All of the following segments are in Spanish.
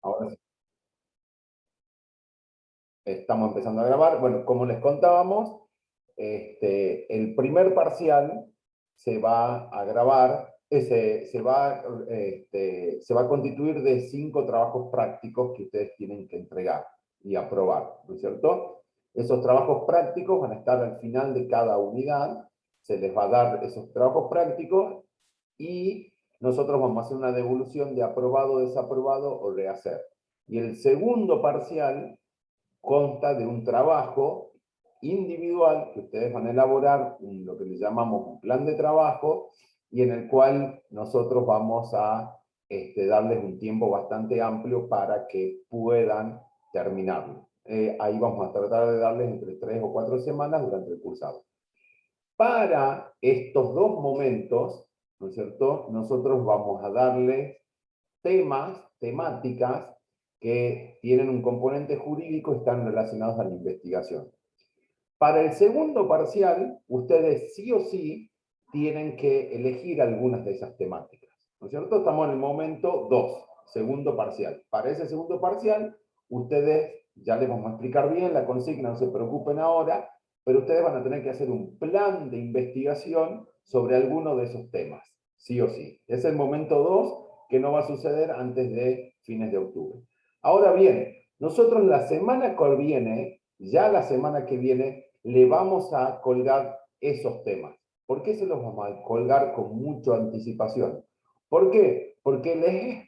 Ahora sí, estamos empezando a grabar. Bueno, como les contábamos, el primer parcial se va a grabar, se va a constituir de 5 trabajos prácticos que ustedes tienen que entregar y aprobar, ¿no es cierto? Esos trabajos prácticos van a estar al final de cada unidad, se les va a dar esos trabajos prácticos y nosotros vamos a hacer una devolución de aprobado, desaprobado o rehacer. Y el segundo parcial consta de un trabajo individual que ustedes van a elaborar, lo que le llamamos un plan de trabajo, y en el cual nosotros vamos a darles un tiempo bastante amplio para que puedan terminarlo. Ahí vamos a tratar de darles entre 3 o 4 semanas durante el cursado. Para estos dos momentos, ¿no es cierto?, nosotros vamos a darles temáticas que tienen un componente jurídico y están relacionados a la investigación. Para el segundo parcial, ustedes sí o sí tienen que elegir algunas de esas temáticas, ¿no es cierto? Estamos en el momento 2, segundo parcial. Para ese segundo parcial, ustedes, ya les vamos a explicar bien la consigna, no se preocupen ahora, pero ustedes van a tener que hacer un plan de investigación sobre alguno de esos temas, sí o sí. Es el momento 2 que no va a suceder antes de fines de octubre. Ahora bien, nosotros la semana que viene, ya la semana que viene, le vamos a colgar esos temas. ¿Por qué se los vamos a colgar con mucha anticipación? ¿Por qué? Porque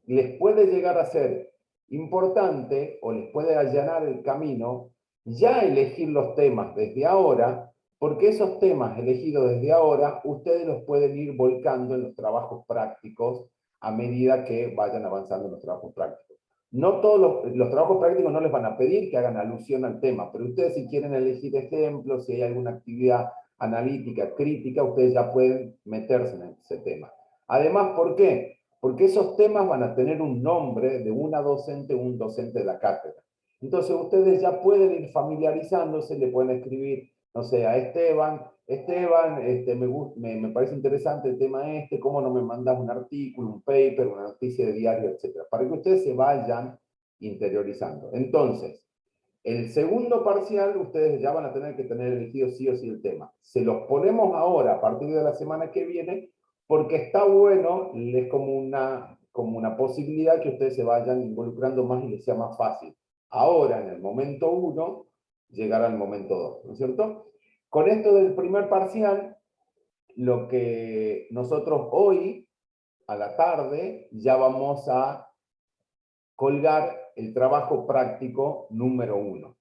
les puede llegar a ser importante o les puede allanar el camino ya elegir los temas desde ahora, porque esos temas elegidos desde ahora ustedes los pueden ir volcando en los trabajos prácticos a medida que vayan avanzando en los trabajos prácticos. No todos los trabajos prácticos no les van a pedir que hagan alusión al tema, pero ustedes si quieren elegir ejemplos, si hay alguna actividad analítica, crítica, ustedes ya pueden meterse en ese tema. Además, ¿por qué? Porque esos temas van a tener un nombre de una docente o un docente de la cátedra. Entonces ustedes ya pueden ir familiarizándose, le pueden escribir, no sé, a Esteban, me parece interesante el tema ¿cómo no me mandas un artículo, un paper, una noticia de diario, etcétera? Para que ustedes se vayan interiorizando. Entonces, el segundo parcial, ustedes ya van a tener que tener elegido sí o sí el tema. Se los ponemos ahora, a partir de la semana que viene, porque está bueno, es como una posibilidad que ustedes se vayan involucrando más y les sea más fácil. Ahora, en el momento 1, llegar al momento 2, ¿no es cierto? Con esto del primer parcial, lo que nosotros hoy, a la tarde, ya vamos a colgar el trabajo práctico número 1.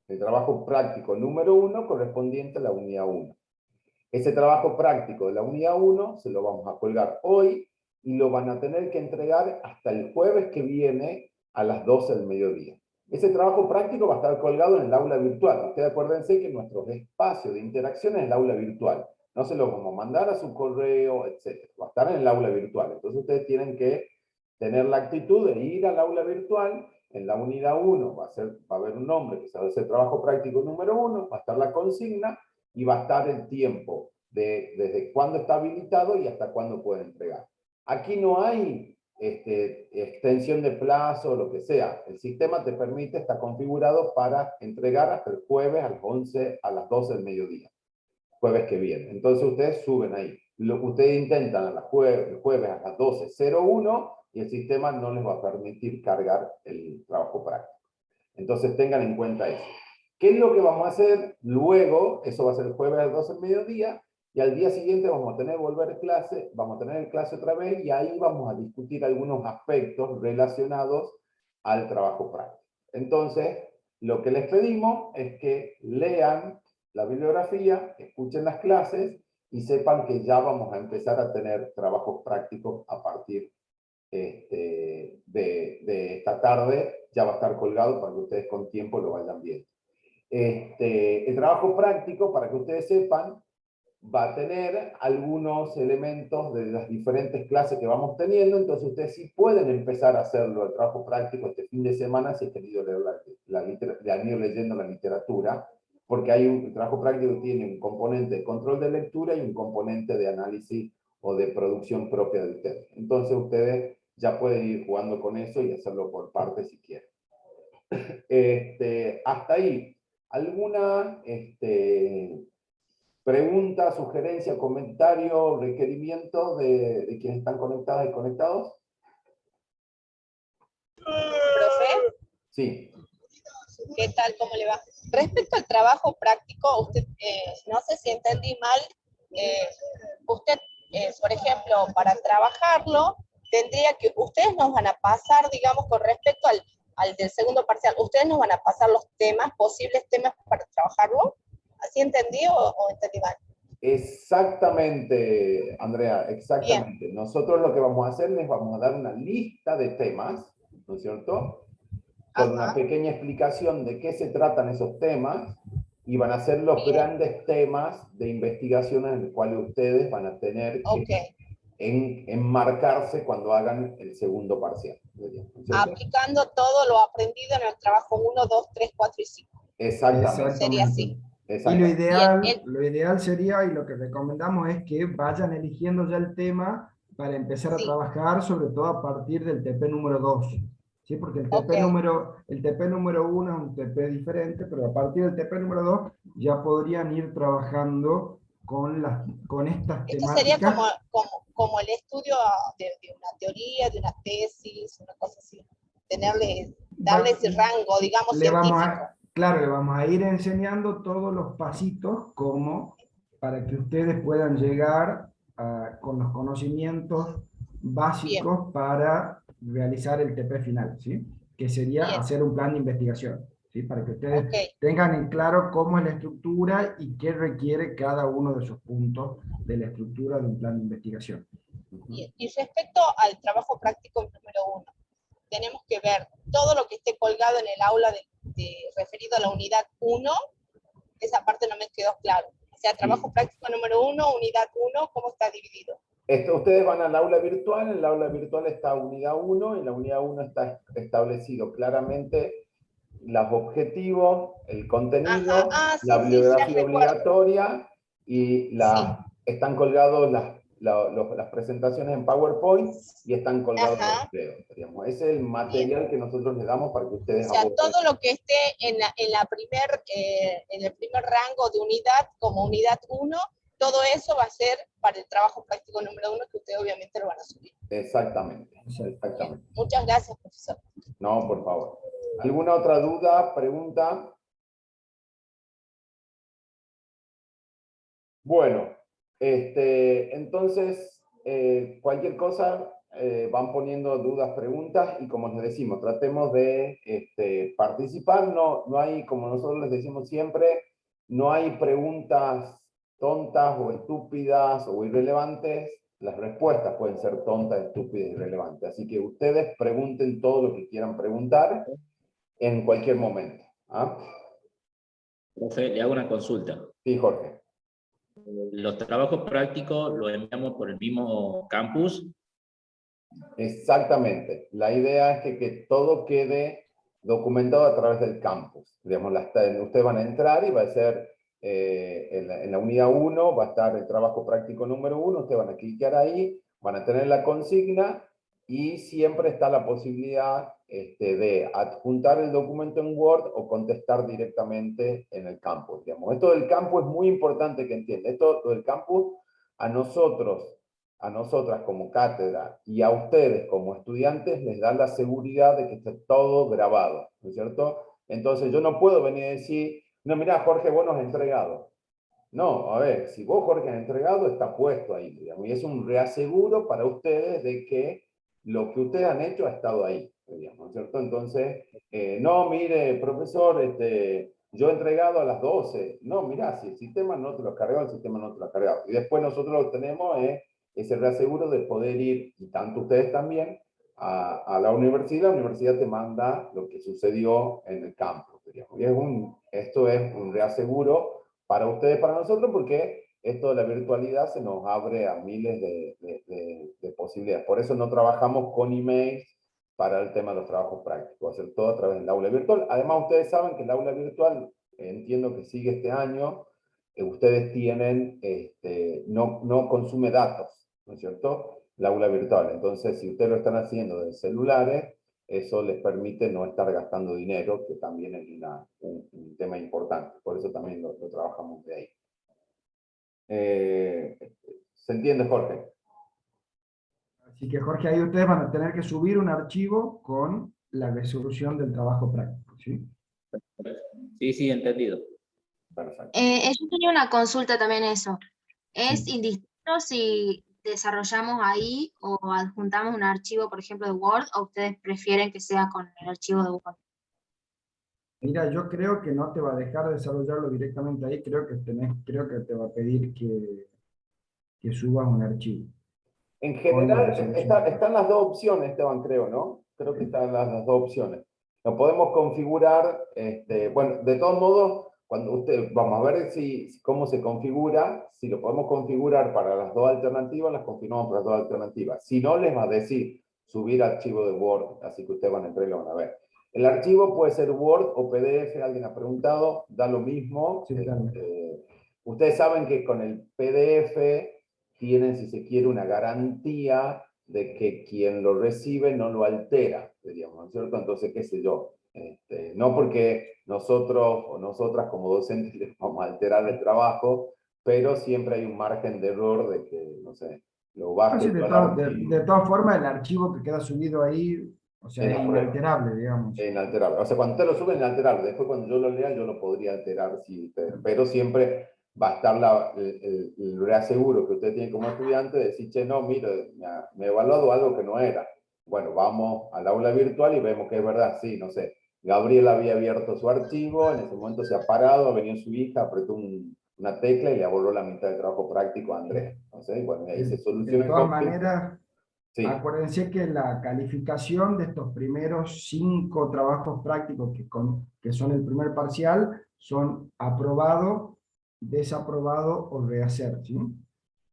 El trabajo práctico número 1 correspondiente a la unidad 1. Ese trabajo práctico de la unidad 1 se lo vamos a colgar hoy y lo van a tener que entregar hasta el jueves que viene a las 12 del mediodía. Ese trabajo práctico va a estar colgado en el aula virtual. Ustedes acuérdense que nuestro espacio de interacción es el aula virtual. No se lo vamos a mandar a su correo, etc. Va a estar en el aula virtual. Entonces ustedes tienen que tener la actitud de ir al aula virtual. En la unidad 1 va a haber un nombre que se ese trabajo práctico número 1, va a estar la consigna y va a estar el tiempo desde cuándo está habilitado y hasta cuándo puede entregar. Aquí no hay extensión de plazo o lo que sea. El sistema te permite, está configurado para entregar hasta el jueves a las 11, a las 12 del mediodía, jueves que viene. Entonces ustedes suben ahí. Lo que ustedes intentan el jueves a las 12:01 y el sistema no les va a permitir cargar el trabajo práctico. Entonces tengan en cuenta eso. ¿Qué es lo que vamos a hacer luego? Eso va a ser el jueves a las 12 del mediodía y al día siguiente vamos a tener vamos a tener clase otra vez y ahí vamos a discutir algunos aspectos relacionados al trabajo práctico. Entonces, lo que les pedimos es que lean la bibliografía, escuchen las clases y sepan que ya vamos a empezar a tener trabajos prácticos a partir de esta tarde. Ya va a estar colgado para que ustedes con tiempo lo vayan viendo. El trabajo práctico, para que ustedes sepan, va a tener algunos elementos de las diferentes clases que vamos teniendo, entonces ustedes sí pueden empezar a hacerlo, el trabajo práctico este fin de semana, si han querido leer han ido leyendo la literatura, porque el trabajo práctico tiene un componente de control de lectura y un componente de análisis o de producción propia de ustedes. Entonces ustedes ya pueden ir jugando con eso y hacerlo por partes si quieren. Hasta ahí, ¿alguna pregunta, sugerencia, comentario, requerimiento de quienes están conectadas y conectados? Profe, Sí. ¿qué tal? ¿Cómo le va? Respecto al trabajo práctico, usted, no sé si entendí mal, usted, por ejemplo, para trabajarlo, tendría que, ustedes nos van a pasar, digamos, con respecto al del segundo parcial, ustedes nos van a pasar los temas, posibles temas para trabajarlo. ¿Así entendí o entendí mal? Exactamente, Andrea, Bien, exactamente. Nosotros lo que vamos a hacer les vamos a dar una lista de temas, ¿no es cierto? Con una ajá, pequeña explicación de qué se tratan esos temas y van a ser los bien, grandes temas de investigación en los cuales ustedes van a tener que ok. enmarcarse cuando hagan el segundo parcial, ¿no es cierto? Aplicando todo lo aprendido en el trabajo 1, 2, 3, 4 y 5. Exactamente, Sería Exactamente. así. Y exactamente. Bien, lo ideal sería, y lo que recomendamos es que vayan eligiendo ya el tema para empezar a sí, trabajar, sobre todo a partir del TP número 2. ¿Sí? Porque ok, el TP número 1 es un TP diferente, pero a partir del TP número 2 ya podrían ir trabajando con estas esto sería como, temáticas. como el estudio de una teoría, de una tesis, una cosa así. Darle Va- ese rango, digamos, Le vamos científico. a, claro, le vamos a ir enseñando todos los pasitos como para que ustedes puedan llegar con los conocimientos Bien, básicos para realizar el TP final, ¿sí? Que sería bien, hacer un plan de investigación, ¿sí? Para que ok. ustedes tengan en claro cómo es la estructura y qué requiere cada uno de esos puntos de la estructura de un plan de investigación. Bien. Y respecto al trabajo práctico número 1, tenemos que ver todo lo que esté colgado en el aula referido a la unidad 1. Esa parte no me quedó claro. O sea, trabajo Sí. práctico número 1, unidad 1, ¿cómo está dividido? Ustedes van al aula virtual, en el aula virtual está unidad 1, y en la unidad 1 está establecido claramente los objetivos, el Ajá, contenido, la sí, sí, ya bibliografía recuerdo. obligatoria y Sí, están colgados las presentaciones en PowerPoint y están colgados los ajá. videos. Digamos. Ese es el Bien. material que nosotros les damos para que O ustedes sea, aborden. todo lo que esté en el primer rango de unidad, como unidad 1, todo eso va a ser para el trabajo práctico número 1, que ustedes obviamente lo van a subir. Exactamente, Bien. exactamente. Muchas gracias, profesor. No, por favor. ¿Alguna otra duda, pregunta? Bueno, entonces, cualquier cosa, van poniendo dudas, preguntas, y como les decimos, tratemos de participar. No, no hay, como nosotros les decimos siempre, no hay preguntas tontas o estúpidas o irrelevantes. Las respuestas pueden ser tontas, estúpidas, irrelevantes. Así que ustedes pregunten todo lo que quieran preguntar en cualquier momento. ¿Ah? Profe, le hago una consulta. Sí, Jorge. Los trabajos prácticos los enviamos por el mismo campus. Exactamente. La idea es que todo quede documentado a través del campus. Digamos, ustedes van a entrar y va a ser en la unidad 1, va a estar el trabajo práctico número 1, ustedes van a clicar ahí, van a tener la consigna y siempre está la posibilidad de adjuntar el documento en Word o contestar directamente en el campus. Digamos. Esto del campus es muy importante que entiendan. Esto del campus a nosotras como cátedra y a ustedes como estudiantes les da la seguridad de que esté todo grabado, ¿no es cierto? Entonces yo no puedo venir a decir, no, mirá, Jorge, vos nos has entregado. No, a ver, si vos, Jorge, has entregado, está puesto ahí, digamos, y es un reaseguro para ustedes de que lo que ustedes han hecho ha estado ahí, digamos, ¿no es cierto? Entonces, no, mire, profesor, yo he entregado a las 12. No, mirá, si el sistema no te lo ha cargado, el sistema no te lo ha cargado. Y después nosotros lo tenemos ese reaseguro de poder ir, y tanto ustedes también, a la universidad te manda lo que sucedió en el campo, digamos. Y esto es un reaseguro para ustedes, para nosotros, porque esto de la virtualidad se nos abre a miles de posibilidades. Por eso no trabajamos con emails para el tema de los trabajos prácticos, hacer todo a través del aula virtual. Además, ustedes saben que el aula virtual, entiendo que sigue este año, ustedes tienen, no consume datos, ¿no es cierto? el aula virtual. Entonces, si ustedes lo están haciendo de celulares, eso les permite no estar gastando dinero, que también es un tema importante. Por eso también lo trabajamos de ahí. ¿Se entiende, Jorge? Así que, Jorge, ahí ustedes van a tener que subir un archivo con la resolución del trabajo práctico, ¿sí? Sí, sí, entendido. Perfecto. Yo tenía una consulta también eso. ¿Es Sí. indistinto si desarrollamos ahí o adjuntamos un archivo, por ejemplo, de Word, o ustedes prefieren que sea con el archivo de Word? Mira, yo creo que no te va a dejar desarrollarlo directamente ahí, creo que te va a pedir que subas un archivo En con la general, resolución. están las dos opciones, Esteban, creo, ¿no? Creo que están las dos opciones. Lo podemos configurar, bueno, de todos modos, cuando vamos a ver cómo se configura, si lo podemos configurar para las dos alternativas, las configuramos para las dos alternativas. Si no, les va a decir subir archivo de Word, así que ustedes van a entrar y lo van a ver. El archivo puede ser Word o PDF, alguien ha preguntado, da lo mismo. Sí, claro. Ustedes saben que con el PDF tienen, si se quiere, una garantía de que quien lo recibe no lo altera, diríamos, ¿no es cierto? Entonces, qué sé yo, no porque nosotros o nosotras como docentes les vamos a alterar el trabajo, pero siempre hay un margen de error de que, no sé, lo baje Entonces, todo el archivo. de todas formas, el archivo que queda subido ahí, o sea, En es la prueba. inalterable, digamos. Inalterable. O sea, cuando usted lo sube, inalterable. Después, cuando yo lo lea, yo lo podría alterar, sí, pero siempre va a estar el reaseguro que usted tiene como estudiante de decir, che, no, mire, me he evaluado algo que no era. Bueno, vamos al aula virtual y vemos que es verdad, sí, no sé. Gabriel había abierto su archivo, en ese momento se ha parado, ha venido su hija, apretó una tecla y le borró la mitad del trabajo práctico a Andrés. Entonces, bueno, ahí se De soluciona el todas conflicto. maneras, Sí, acuérdense que la calificación de estos primeros 5 trabajos prácticos que son el primer parcial son aprobado, desaprobado o rehacer, ¿sí?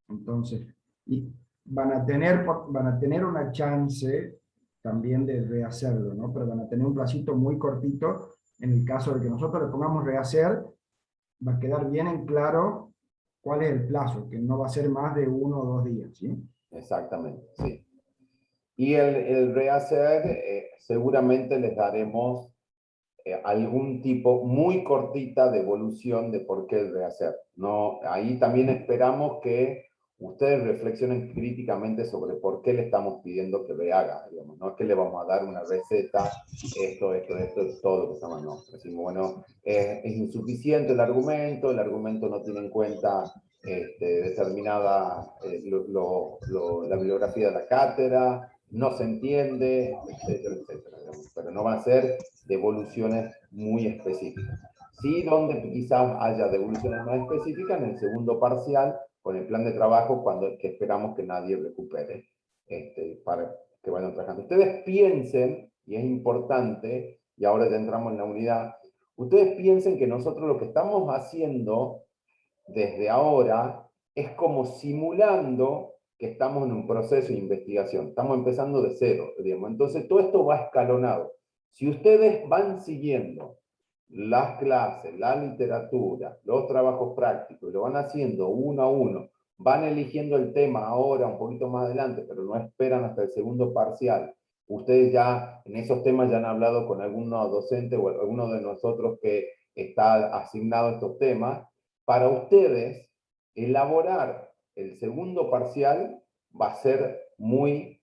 Entonces, y van a tener una chance también de rehacerlo, ¿no? Pero van a tener un placito muy cortito. En el caso de que nosotros le pongamos rehacer, va a quedar bien en claro cuál es el plazo, que no va a ser más de 1 o 2 días, ¿sí? exactamente, sí. Y el rehacer, seguramente les daremos algún tipo muy cortita de evolución de por qué el rehacer. No, ahí también esperamos que ustedes reflexionen críticamente sobre por qué le estamos pidiendo que rehaga. Digamos. No es que le vamos a dar una receta, esto es todo lo que estamos, no. Decimos, bueno, es insuficiente el argumento no tiene en cuenta determinada la bibliografía de la cátedra, no se entiende, etcétera, etcétera. Digamos. Pero no van a ser devoluciones muy específicas. Sí, donde quizás haya devoluciones más específicas en el segundo parcial, con el plan de trabajo, que esperamos que nadie recupere, para que vayan trabajando. Ustedes piensen, y es importante, y ahora ya entramos en la unidad, ustedes piensen que nosotros lo que estamos haciendo desde ahora es como simulando que estamos en un proceso de investigación. Estamos empezando de cero, digamos. Entonces, todo esto va escalonado. Si ustedes van siguiendo las clases, la literatura, los trabajos prácticos, y lo van haciendo uno a uno, van eligiendo el tema ahora, un poquito más adelante, pero no esperan hasta el segundo parcial. Ustedes ya en esos temas ya han hablado con algunos docentes o alguno de nosotros que está asignado a estos temas. Para ustedes, elaborar el segundo parcial va a ser muy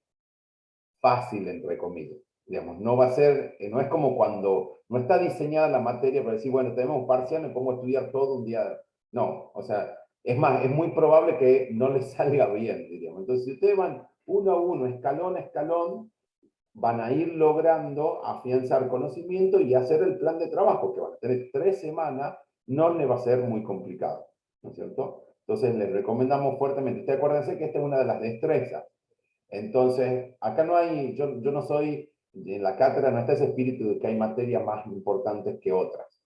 fácil, entre comillas. Digamos, no va a ser, no es como cuando no está diseñada la materia para decir, bueno, tenemos un parcial, me pongo a estudiar todo un día. No, o sea, es más, es muy probable que no les salga bien, diríamos. Entonces, si ustedes van uno a uno, escalón a escalón, van a ir logrando afianzar conocimiento y hacer el plan de trabajo, que van a tener 3 semanas, no les va a ser muy complicado, ¿no es cierto? Entonces, les recomendamos fuertemente. Ustedes acuérdense que esta es una de las destrezas. Entonces, acá no hay, yo no soy, en la cátedra no está ese espíritu de que hay materias más importantes que otras.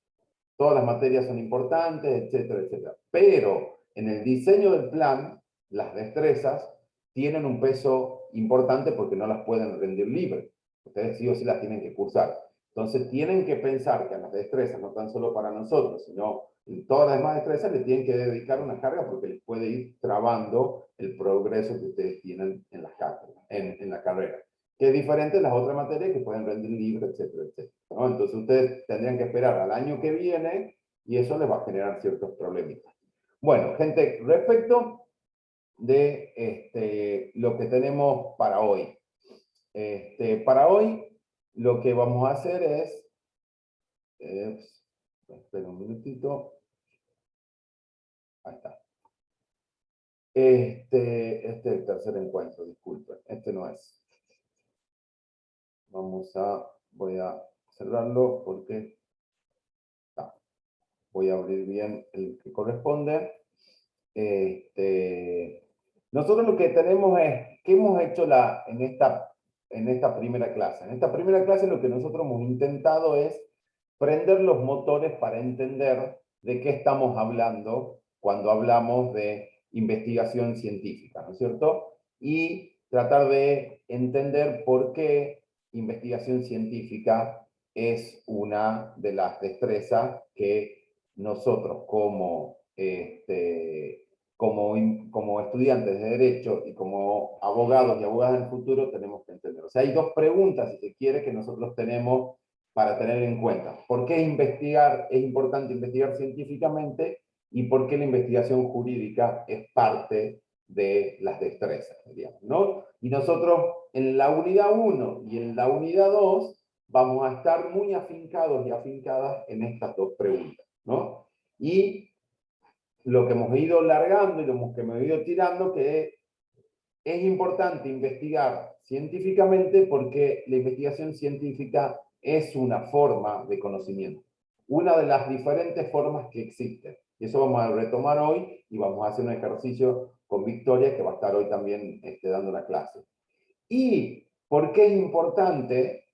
Todas las materias son importantes, etcétera, etcétera. Pero en el diseño del plan, las destrezas tienen un peso importante porque no las pueden rendir libre. Ustedes sí o sí las tienen que cursar. Entonces tienen que pensar que a las destrezas, no tan solo para nosotros, sino en todas las demás destrezas, le tienen que dedicar una carga porque les puede ir trabando el progreso que ustedes tienen en las cátedras, en la carrera. Que es diferente de las otras materias que pueden rendir libre, etcétera, etcétera, ¿no? Entonces ustedes tendrían que esperar al año que viene y eso les va a generar ciertos problemitas. Bueno, gente, respecto de lo que tenemos para hoy. Para hoy, lo que vamos a hacer es... espera un minutito. Ahí está. Este es el tercer encuentro, disculpen. Este no es. Voy a cerrarlo porque voy a abrir bien el que corresponde. Nosotros lo que tenemos es, ¿qué hemos hecho en esta primera clase? En esta primera clase lo que nosotros hemos intentado es prender los motores para entender de qué estamos hablando cuando hablamos de investigación científica, ¿no es cierto? Y tratar de entender por qué investigación científica es una de las destrezas que nosotros como estudiantes de Derecho y como abogados y abogadas del futuro tenemos que entender. O sea, hay dos preguntas, si se quiere, que nosotros tenemos para tener en cuenta. ¿Por qué es importante investigar científicamente y por qué la investigación jurídica es parte de las destrezas, digamos, ¿no? Y nosotros en la unidad 1 y en la unidad 2 vamos a estar muy afincados y afincadas en estas dos preguntas, ¿no? Y lo que hemos ido largando y lo que hemos ido tirando, que es importante investigar científicamente porque la investigación científica es una forma de conocimiento, una de las diferentes formas que existen. Y eso vamos a retomar hoy y vamos a hacer un ejercicio con Victoria que va a estar hoy también dando la clase. ¿Y por qué es importante?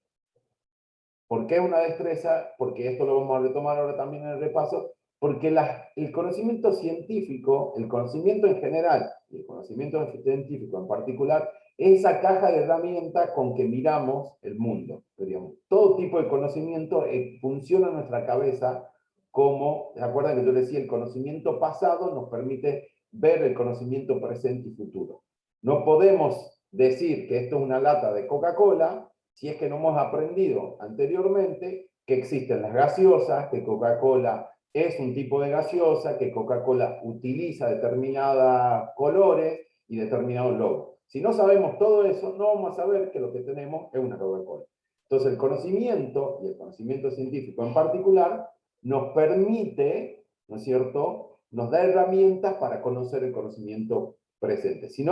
¿Por qué es una destreza? Porque esto lo vamos a retomar ahora también en el repaso, porque el conocimiento científico, el conocimiento en general, y el conocimiento científico en particular, es esa caja de herramientas con que miramos el mundo. Digamos. Todo tipo de conocimiento funciona en nuestra cabeza como, ¿se acuerdan que yo decía? El conocimiento pasado nos permite ver el conocimiento presente y futuro. No podemos decir que esto es una lata de Coca-Cola si es que no hemos aprendido anteriormente que existen las gaseosas, que Coca-Cola es un tipo de gaseosa, que Coca-Cola utiliza determinados colores y determinados logos. Si no sabemos todo eso, no vamos a saber que lo que tenemos es una Coca-Cola. Entonces el conocimiento, y el conocimiento científico en particular, nos permite, ¿no es cierto?, nos da herramientas para conocer el conocimiento presente. Si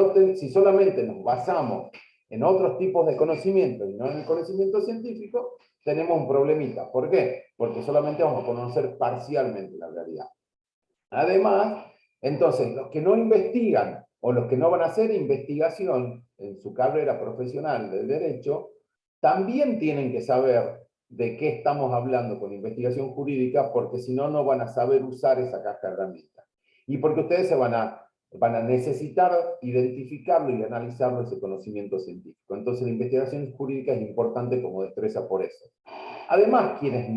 solamente nos basamos en otros tipos de conocimiento y no en el conocimiento científico, tenemos un problemita. ¿Por qué? Porque solamente vamos a conocer parcialmente la realidad. Además, entonces, los que no investigan o los que no van a hacer investigación en su carrera profesional del derecho, también tienen que saber de qué estamos hablando con investigación jurídica, porque si no, no van a saber usar esa caja de herramientas. Y porque ustedes van a necesitar identificarlo y analizarlo ese conocimiento científico. Entonces la investigación jurídica es importante como destreza por eso. Además, quienes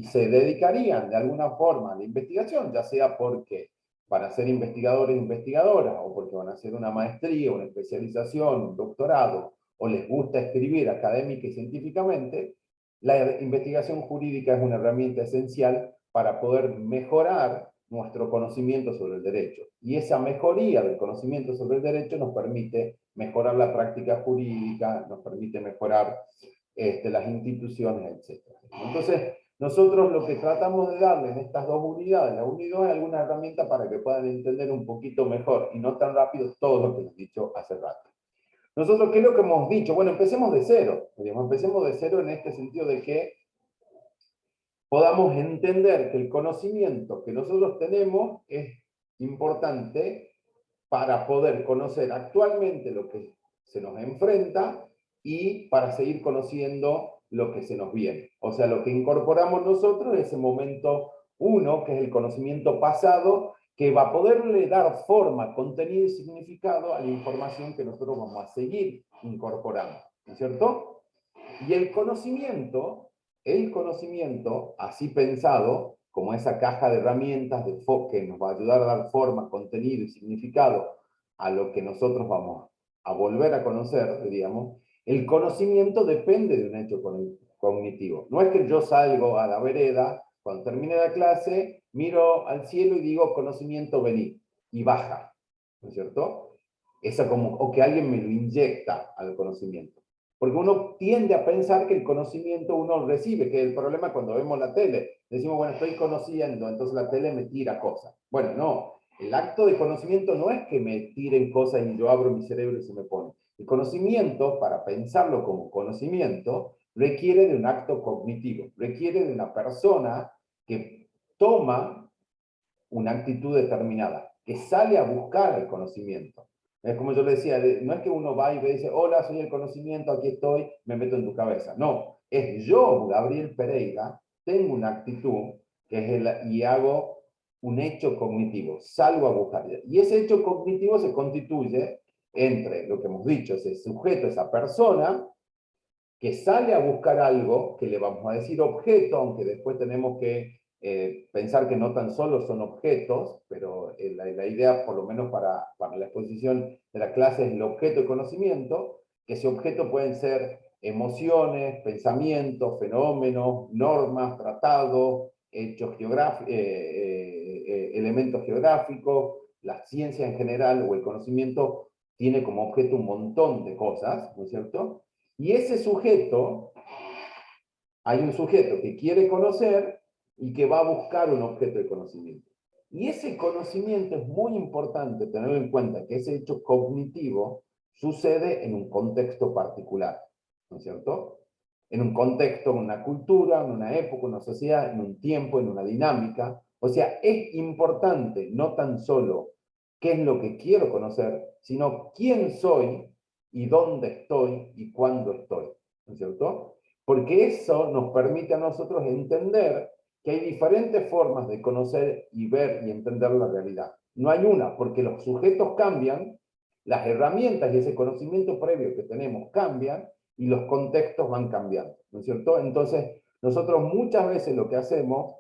se dedicarían de alguna forma a la investigación, ya sea porque van a ser investigadores e investigadoras, o porque van a hacer una maestría, una especialización, un doctorado, o les gusta escribir académica y científicamente, la investigación jurídica es una herramienta esencial para poder mejorar nuestro conocimiento sobre el derecho. Y esa mejoría del conocimiento sobre el derecho nos permite mejorar la práctica jurídica, nos permite mejorar las instituciones, etc. Entonces, nosotros lo que tratamos de darles en estas dos unidades, la unidad es alguna herramienta para que puedan entender un poquito mejor y no tan rápido todo lo que les he dicho hace rato. Nosotros, ¿qué es lo que hemos dicho? Bueno, empecemos de cero. Empecemos de cero en este sentido de que podamos entender que el conocimiento que nosotros tenemos es importante para poder conocer actualmente lo que se nos enfrenta y para seguir conociendo lo que se nos viene. O sea, lo que incorporamos nosotros es ese momento 1, que es el conocimiento pasado, que va a poderle dar forma, contenido y significado a la información que nosotros vamos a seguir incorporando, ¿no es cierto? Y el conocimiento el conocimiento, así pensado, como esa caja de herramientas que nos va a ayudar a dar forma, contenido y significado a lo que nosotros vamos a volver a conocer, diríamos, el conocimiento depende de un hecho cognitivo. No es que yo salgo a la vereda, cuando termine la clase, miro al cielo y digo, conocimiento, vení, y baja, ¿no es cierto? O que alguien me lo inyecta al conocimiento. Porque uno tiende a pensar que el conocimiento uno recibe, que el problema cuando vemos la tele, decimos, bueno, estoy conociendo, entonces la tele me tira cosas. Bueno, no, el acto de conocimiento no es que me tiren cosas y yo abro mi cerebro y se me pone. El conocimiento, para pensarlo como conocimiento, requiere de un acto cognitivo, requiere de una persona que toma una actitud determinada, que sale a buscar el conocimiento. Es como yo le decía, no es que uno va y dice, hola, soy el conocimiento, aquí estoy, me meto en tu cabeza. No, es yo, Gabriel Pereira, tengo una actitud y hago un hecho cognitivo, salgo a buscar. Y ese hecho cognitivo se constituye entre lo que hemos dicho, ese sujeto, esa persona, que sale a buscar algo, que le vamos a decir objeto, aunque después tenemos que pensar que no tan solo son objetos, pero la idea, por lo menos para la exposición de la clase, es el objeto de conocimiento, que ese objeto pueden ser emociones, pensamientos, fenómenos, normas, tratados, hechos elementos geográficos, la ciencia en general o el conocimiento tiene como objeto un montón de cosas, ¿no es cierto? Y ese sujeto, hay un sujeto que quiere conocer y que va a buscar un objeto de conocimiento. Y ese conocimiento es muy importante tener en cuenta que ese hecho cognitivo sucede en un contexto particular, ¿no es cierto? En un contexto, en una cultura, en una época, en una sociedad, en un tiempo, en una dinámica. O sea, es importante no tan solo qué es lo que quiero conocer, sino quién soy y dónde estoy y cuándo estoy, ¿no es cierto? Porque eso nos permite a nosotros entender que hay diferentes formas de conocer y ver y entender la realidad. No hay una, porque los sujetos cambian, las herramientas y ese conocimiento previo que tenemos cambian y los contextos van cambiando, ¿no es cierto? Entonces, nosotros muchas veces lo que hacemos,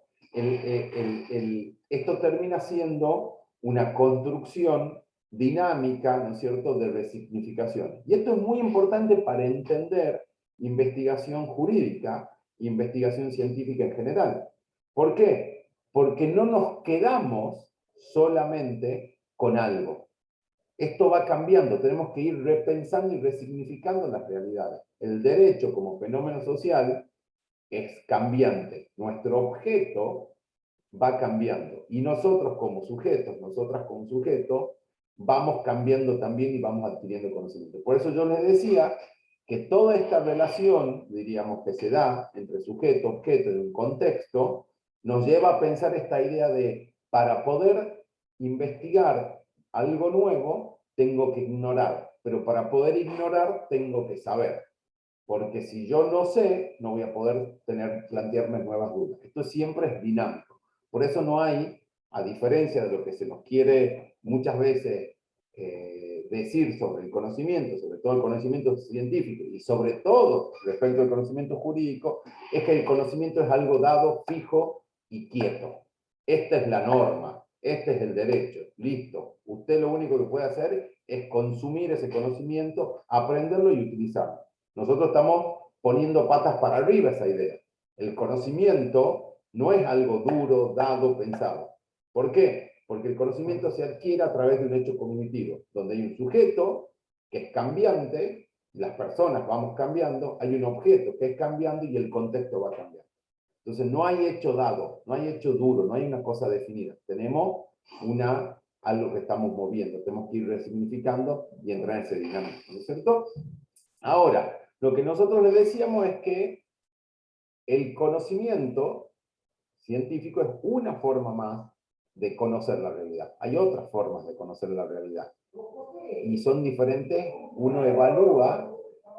esto termina siendo una construcción dinámica, ¿no es cierto?, de resignificación. Y esto es muy importante para entender investigación jurídica, investigación científica en general. ¿Por qué? Porque no nos quedamos solamente con algo. Esto va cambiando, tenemos que ir repensando y resignificando las realidades. El derecho como fenómeno social es cambiante. Nuestro objeto va cambiando. Y nosotros como sujetos, nosotras como sujetos, vamos cambiando también y vamos adquiriendo conocimiento. Por eso yo les decía que toda esta relación, diríamos, que se da entre sujeto, objeto, en un contexto, nos lleva a pensar esta idea de, para poder investigar algo nuevo, tengo que ignorar, pero para poder ignorar, tengo que saber. Porque si yo no sé, no voy a poder plantearme nuevas dudas. Esto siempre es dinámico. Por eso no hay, a diferencia de lo que se nos quiere muchas veces decir sobre el conocimiento, sobre todo el conocimiento científico y sobre todo respecto al conocimiento jurídico, es que el conocimiento es algo dado, fijo y quieto. Esta es la norma, este es el derecho, listo. Usted lo único que puede hacer es consumir ese conocimiento, aprenderlo y utilizarlo. Nosotros estamos poniendo patas para arriba esa idea. El conocimiento no es algo duro, dado, pensado. ¿Por qué? Porque el conocimiento se adquiere a través de un hecho cognitivo, donde hay un sujeto que es cambiante, las personas vamos cambiando, hay un objeto que es cambiando y el contexto va cambiando. Entonces no hay hecho dado, no hay hecho duro, no hay una cosa definida. Tenemos algo que estamos moviendo, tenemos que ir resignificando y entrar en ese dinámico, ¿no es cierto? Ahora, lo que nosotros les decíamos es que el conocimiento científico es una forma más de conocer la realidad. Hay otras formas de conocer la realidad. Y son diferentes. Uno evalúa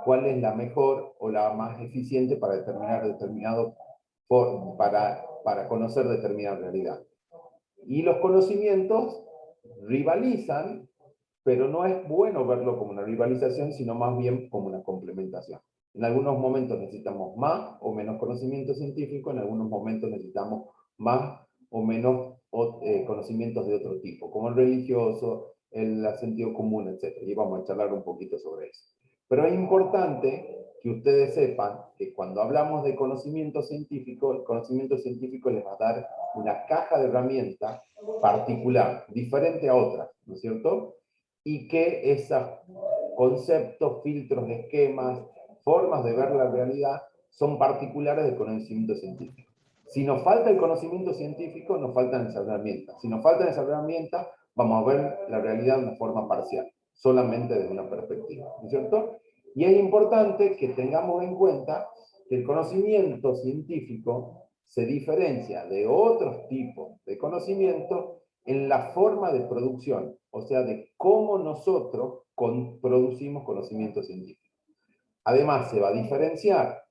cuál es la mejor o la más eficiente para para conocer determinada realidad. Y los conocimientos rivalizan, pero no es bueno verlo como una rivalización, sino más bien como una complementación. En algunos momentos necesitamos más o menos conocimiento científico, en algunos momentos necesitamos más o menos conocimientos de otro tipo, como el religioso, el sentido común, etc. Y vamos a charlar un poquito sobre eso. Pero es importante que ustedes sepan que cuando hablamos de conocimiento científico, el conocimiento científico les va a dar una caja de herramientas particular, diferente a otras, ¿no es cierto? Y que esos conceptos, filtros, esquemas, formas de ver la realidad son particulares del conocimiento científico. Si nos falta el conocimiento científico, nos faltan esas herramientas. Si nos faltan esas herramientas, vamos a ver la realidad de una forma parcial, solamente desde una perspectiva, ¿no es cierto? Y es importante que tengamos en cuenta que el conocimiento científico se diferencia de otros tipos de conocimiento en la forma de producción, o sea, de cómo nosotros producimos conocimiento científico. Además, se va a diferenciar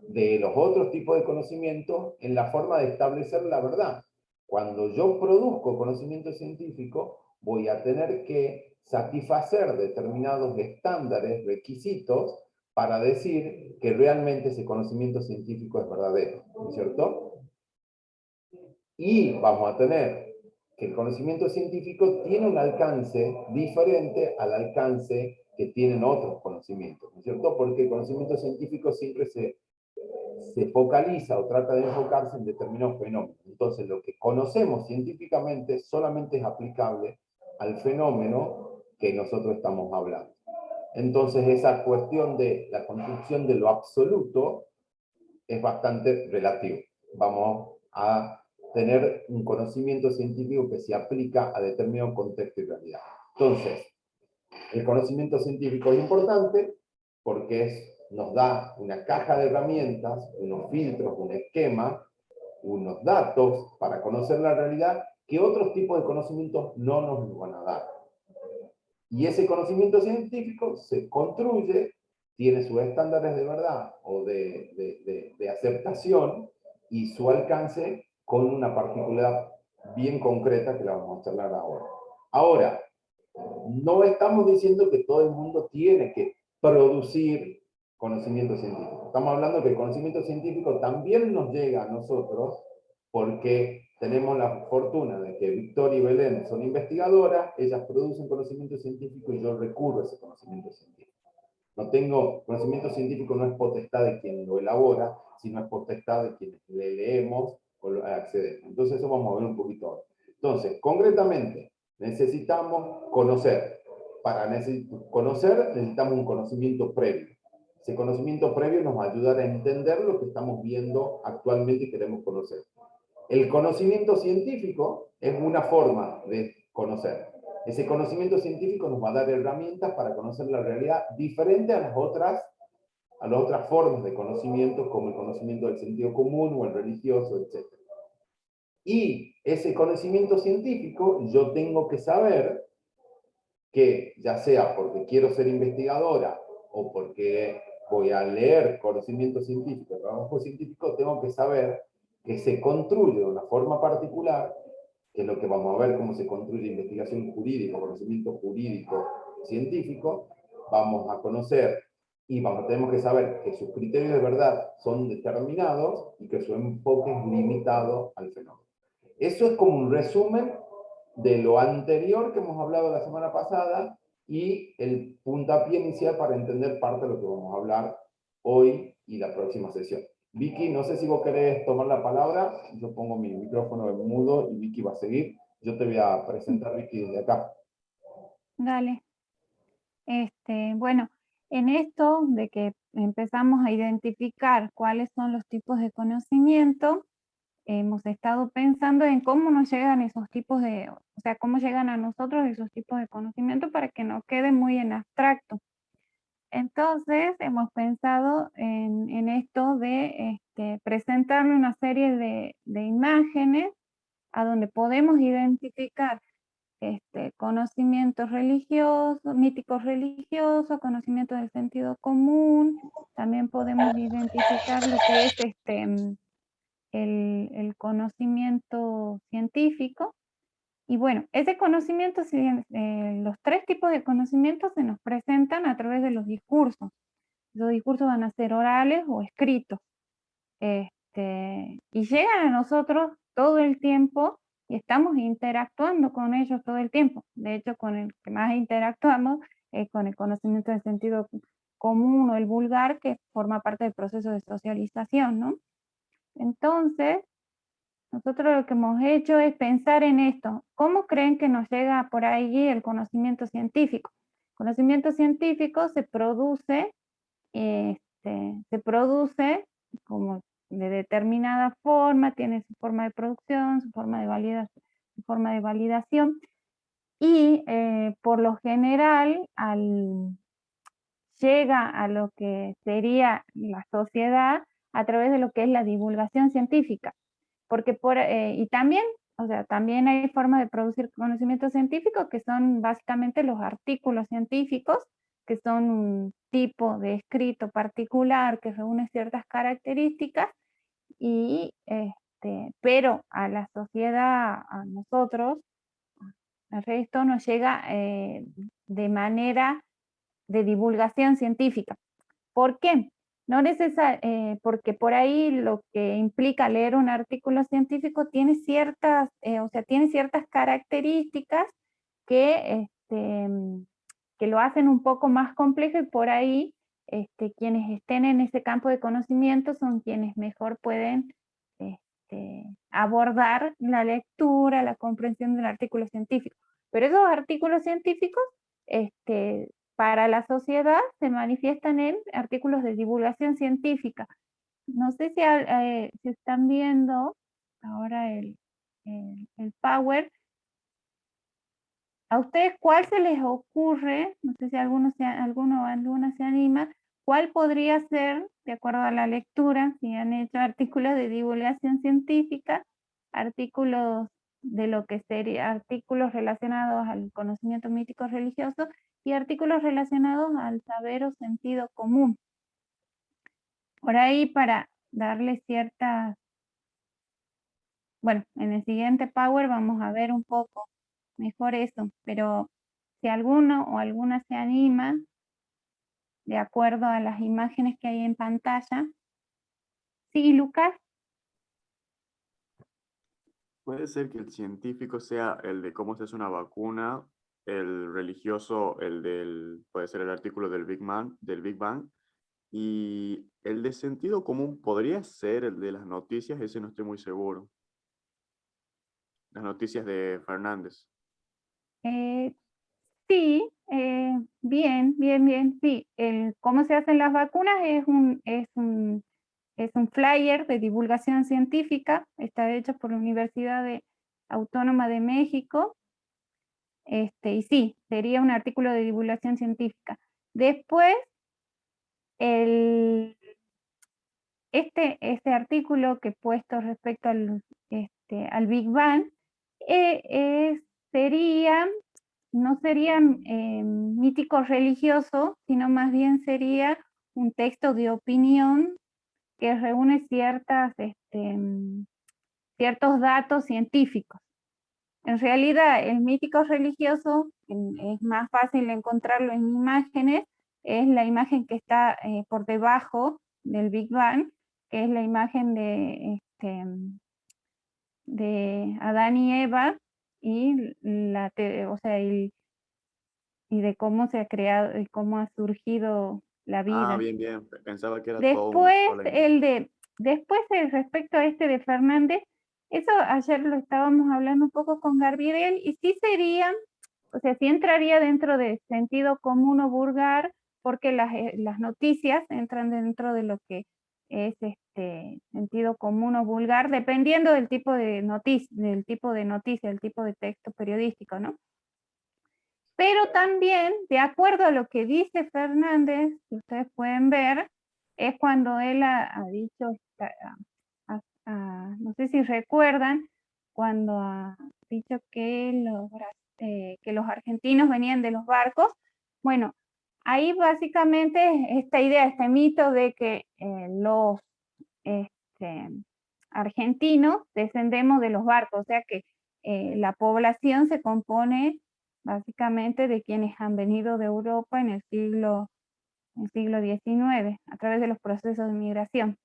de los otros tipos de conocimiento en la forma de establecer la verdad. Cuando yo produzco conocimiento científico, voy a tener que satisfacer determinados estándares, requisitos, para decir que realmente ese conocimiento científico es verdadero, ¿no es cierto? Y vamos a tener que el conocimiento científico tiene un alcance diferente al alcance que tienen otros conocimientos, ¿no es cierto? Porque el conocimiento científico siempre se focaliza o trata de enfocarse en determinados fenómenos. Entonces, lo que conocemos científicamente solamente es aplicable al fenómeno que nosotros estamos hablando. Entonces, esa cuestión de la construcción de lo absoluto es bastante relativo. Vamos a tener un conocimiento científico que se aplica a determinado contexto y realidad. Entonces, el conocimiento científico es importante porque nos da una caja de herramientas, unos filtros, un esquema, unos datos para conocer la realidad que otros tipos de conocimientos no nos van a dar. Y ese conocimiento científico se construye, tiene sus estándares de verdad o de aceptación y su alcance con una particularidad bien concreta que la vamos a charlar ahora. Ahora, no estamos diciendo que todo el mundo tiene que producir conocimiento científico. Estamos hablando que el conocimiento científico también nos llega a nosotros porque tenemos la fortuna de que Victoria y Belén son investigadoras, ellas producen conocimiento científico y yo recurro a ese conocimiento científico. No tengo conocimiento científico, no es potestad de quien lo elabora, sino es potestad de quienes le leemos o lo accedemos. Entonces eso vamos a ver un poquito ahora. Entonces, concretamente, necesitamos conocer. Para conocer necesitamos un conocimiento previo. Ese conocimiento previo nos va a ayudar a entender lo que estamos viendo actualmente y queremos conocer. El conocimiento científico es una forma de conocer. Ese conocimiento científico nos va a dar herramientas para conocer la realidad diferente a las otras formas de conocimiento, como el conocimiento del sentido común o el religioso, etc. Y ese conocimiento científico yo tengo que saber que, ya sea porque quiero ser investigadora o porque voy a leer conocimiento científico, trabajo científico, tengo que saber que se construye de una forma particular, que es lo que vamos a ver cómo se construye investigación jurídica, conocimiento jurídico científico, vamos a conocer y tenemos que saber que sus criterios de verdad son determinados y que su enfoque es limitado al fenómeno. Eso es como un resumen de lo anterior que hemos hablado la semana pasada y el puntapié inicial para entender parte de lo que vamos a hablar hoy y la próxima sesión. Vicky, no sé si vos querés tomar la palabra, yo pongo mi micrófono en mudo y Vicky va a seguir. Yo te voy a presentar, Vicky, desde acá. Dale. Bueno, en esto de que empezamos a identificar cuáles son los tipos de conocimiento, hemos estado pensando en cómo nos llegan esos tipos de, o sea, cómo llegan a nosotros esos tipos de conocimiento para que no quede muy en abstracto. Entonces, hemos pensado en esto de presentarle una serie de imágenes a donde podemos identificar conocimientos religiosos, míticos religiosos, conocimientos del sentido común. También podemos identificar lo que es el conocimiento científico. Y bueno, ese conocimiento, los tres tipos de conocimientos se nos presentan a través de los discursos. Esos discursos van a ser orales o escritos. Y llegan a nosotros todo el tiempo y estamos interactuando con ellos todo el tiempo. De hecho, con el que más interactuamos es con el conocimiento del sentido común o el vulgar, que forma parte del proceso de socialización, ¿no? Entonces, nosotros lo que hemos hecho es pensar en esto. ¿Cómo creen que nos llega por ahí el conocimiento científico? El conocimiento científico se produce como de determinada forma, tiene su forma de producción, su forma de validación, y por lo general llega a lo que sería la sociedad a través de lo que es la divulgación científica, porque y también, o sea, también hay formas de producir conocimiento científico que son básicamente los artículos científicos, que son un tipo de escrito particular que reúne ciertas características, pero a la sociedad, a nosotros, al resto nos llega de manera de divulgación científica. ¿Por qué? No porque por ahí lo que implica leer un artículo científico tiene tiene ciertas características que, que lo hacen un poco más complejo, y por ahí quienes estén en ese campo de conocimiento son quienes mejor pueden abordar la lectura, la comprensión del artículo científico. Pero esos artículos científicos, para la sociedad, se manifiestan en artículos de divulgación científica. No sé si están viendo ahora el Power. ¿A ustedes cuál se les ocurre? No sé si alguno o alguna se anima. ¿Cuál podría ser, de acuerdo a la lectura, si han hecho artículos de divulgación científica, artículos de lo que sería artículos relacionados al conocimiento mítico religioso y artículos relacionados al saber o sentido común? Por ahí, para darle ciertas... Bueno, en el siguiente Power vamos a ver un poco mejor eso, pero si alguno o alguna se anima, de acuerdo a las imágenes que hay en pantalla. Sí, Lucas. Puede ser que el científico sea el de cómo se hace una vacuna, el religioso, puede ser el artículo del Big Bang, y el de sentido común podría ser el de las noticias, ese no estoy muy seguro. Las noticias de Fernández. Sí, bien, sí. Cómo se hacen las vacunas es un flyer de divulgación científica, está hecho por la Universidad Autónoma de México, y sí, sería un artículo de divulgación científica. Después, este artículo que he puesto respecto al Big Bang, no sería mítico religioso, sino más bien sería un texto de opinión que reúne ciertos datos científicos. En realidad, el mítico religioso es más fácil encontrarlo en imágenes, es la imagen que está por debajo del Big Bang, que es la imagen de Adán y Eva, y de cómo se ha creado y cómo ha surgido la vida. Ah, bien. Pensaba que era Después, todo un... después respecto a de Fernández, eso ayer lo estábamos hablando un poco con Gabriel, y sí sería, o sea, sí entraría dentro de sentido común o vulgar, porque las noticias entran dentro de lo que es sentido común o vulgar, dependiendo del tipo de noticia, del tipo de texto periodístico, ¿no? Pero también, de acuerdo a lo que dice Fernández, que ustedes pueden ver, es cuando él ha dicho, no sé si recuerdan, cuando ha dicho que los argentinos venían de los barcos. Bueno, ahí básicamente esta idea, este mito de que los argentinos descendemos de los barcos, o sea que la población se compone básicamente de quienes han venido de Europa en el siglo el siglo XIX, a través de los procesos de migración.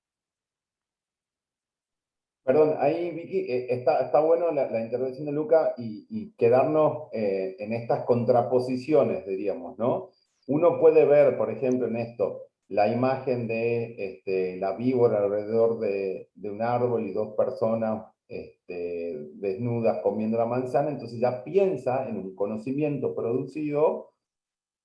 Perdón, ahí Vicky, está bueno la intervención de Luca y quedarnos en estas contraposiciones, diríamos, ¿no? Uno puede ver, por ejemplo, en esto, la imagen de la víbora alrededor de un árbol y dos personas desnudas comiendo la manzana, entonces ya piensa en un conocimiento producido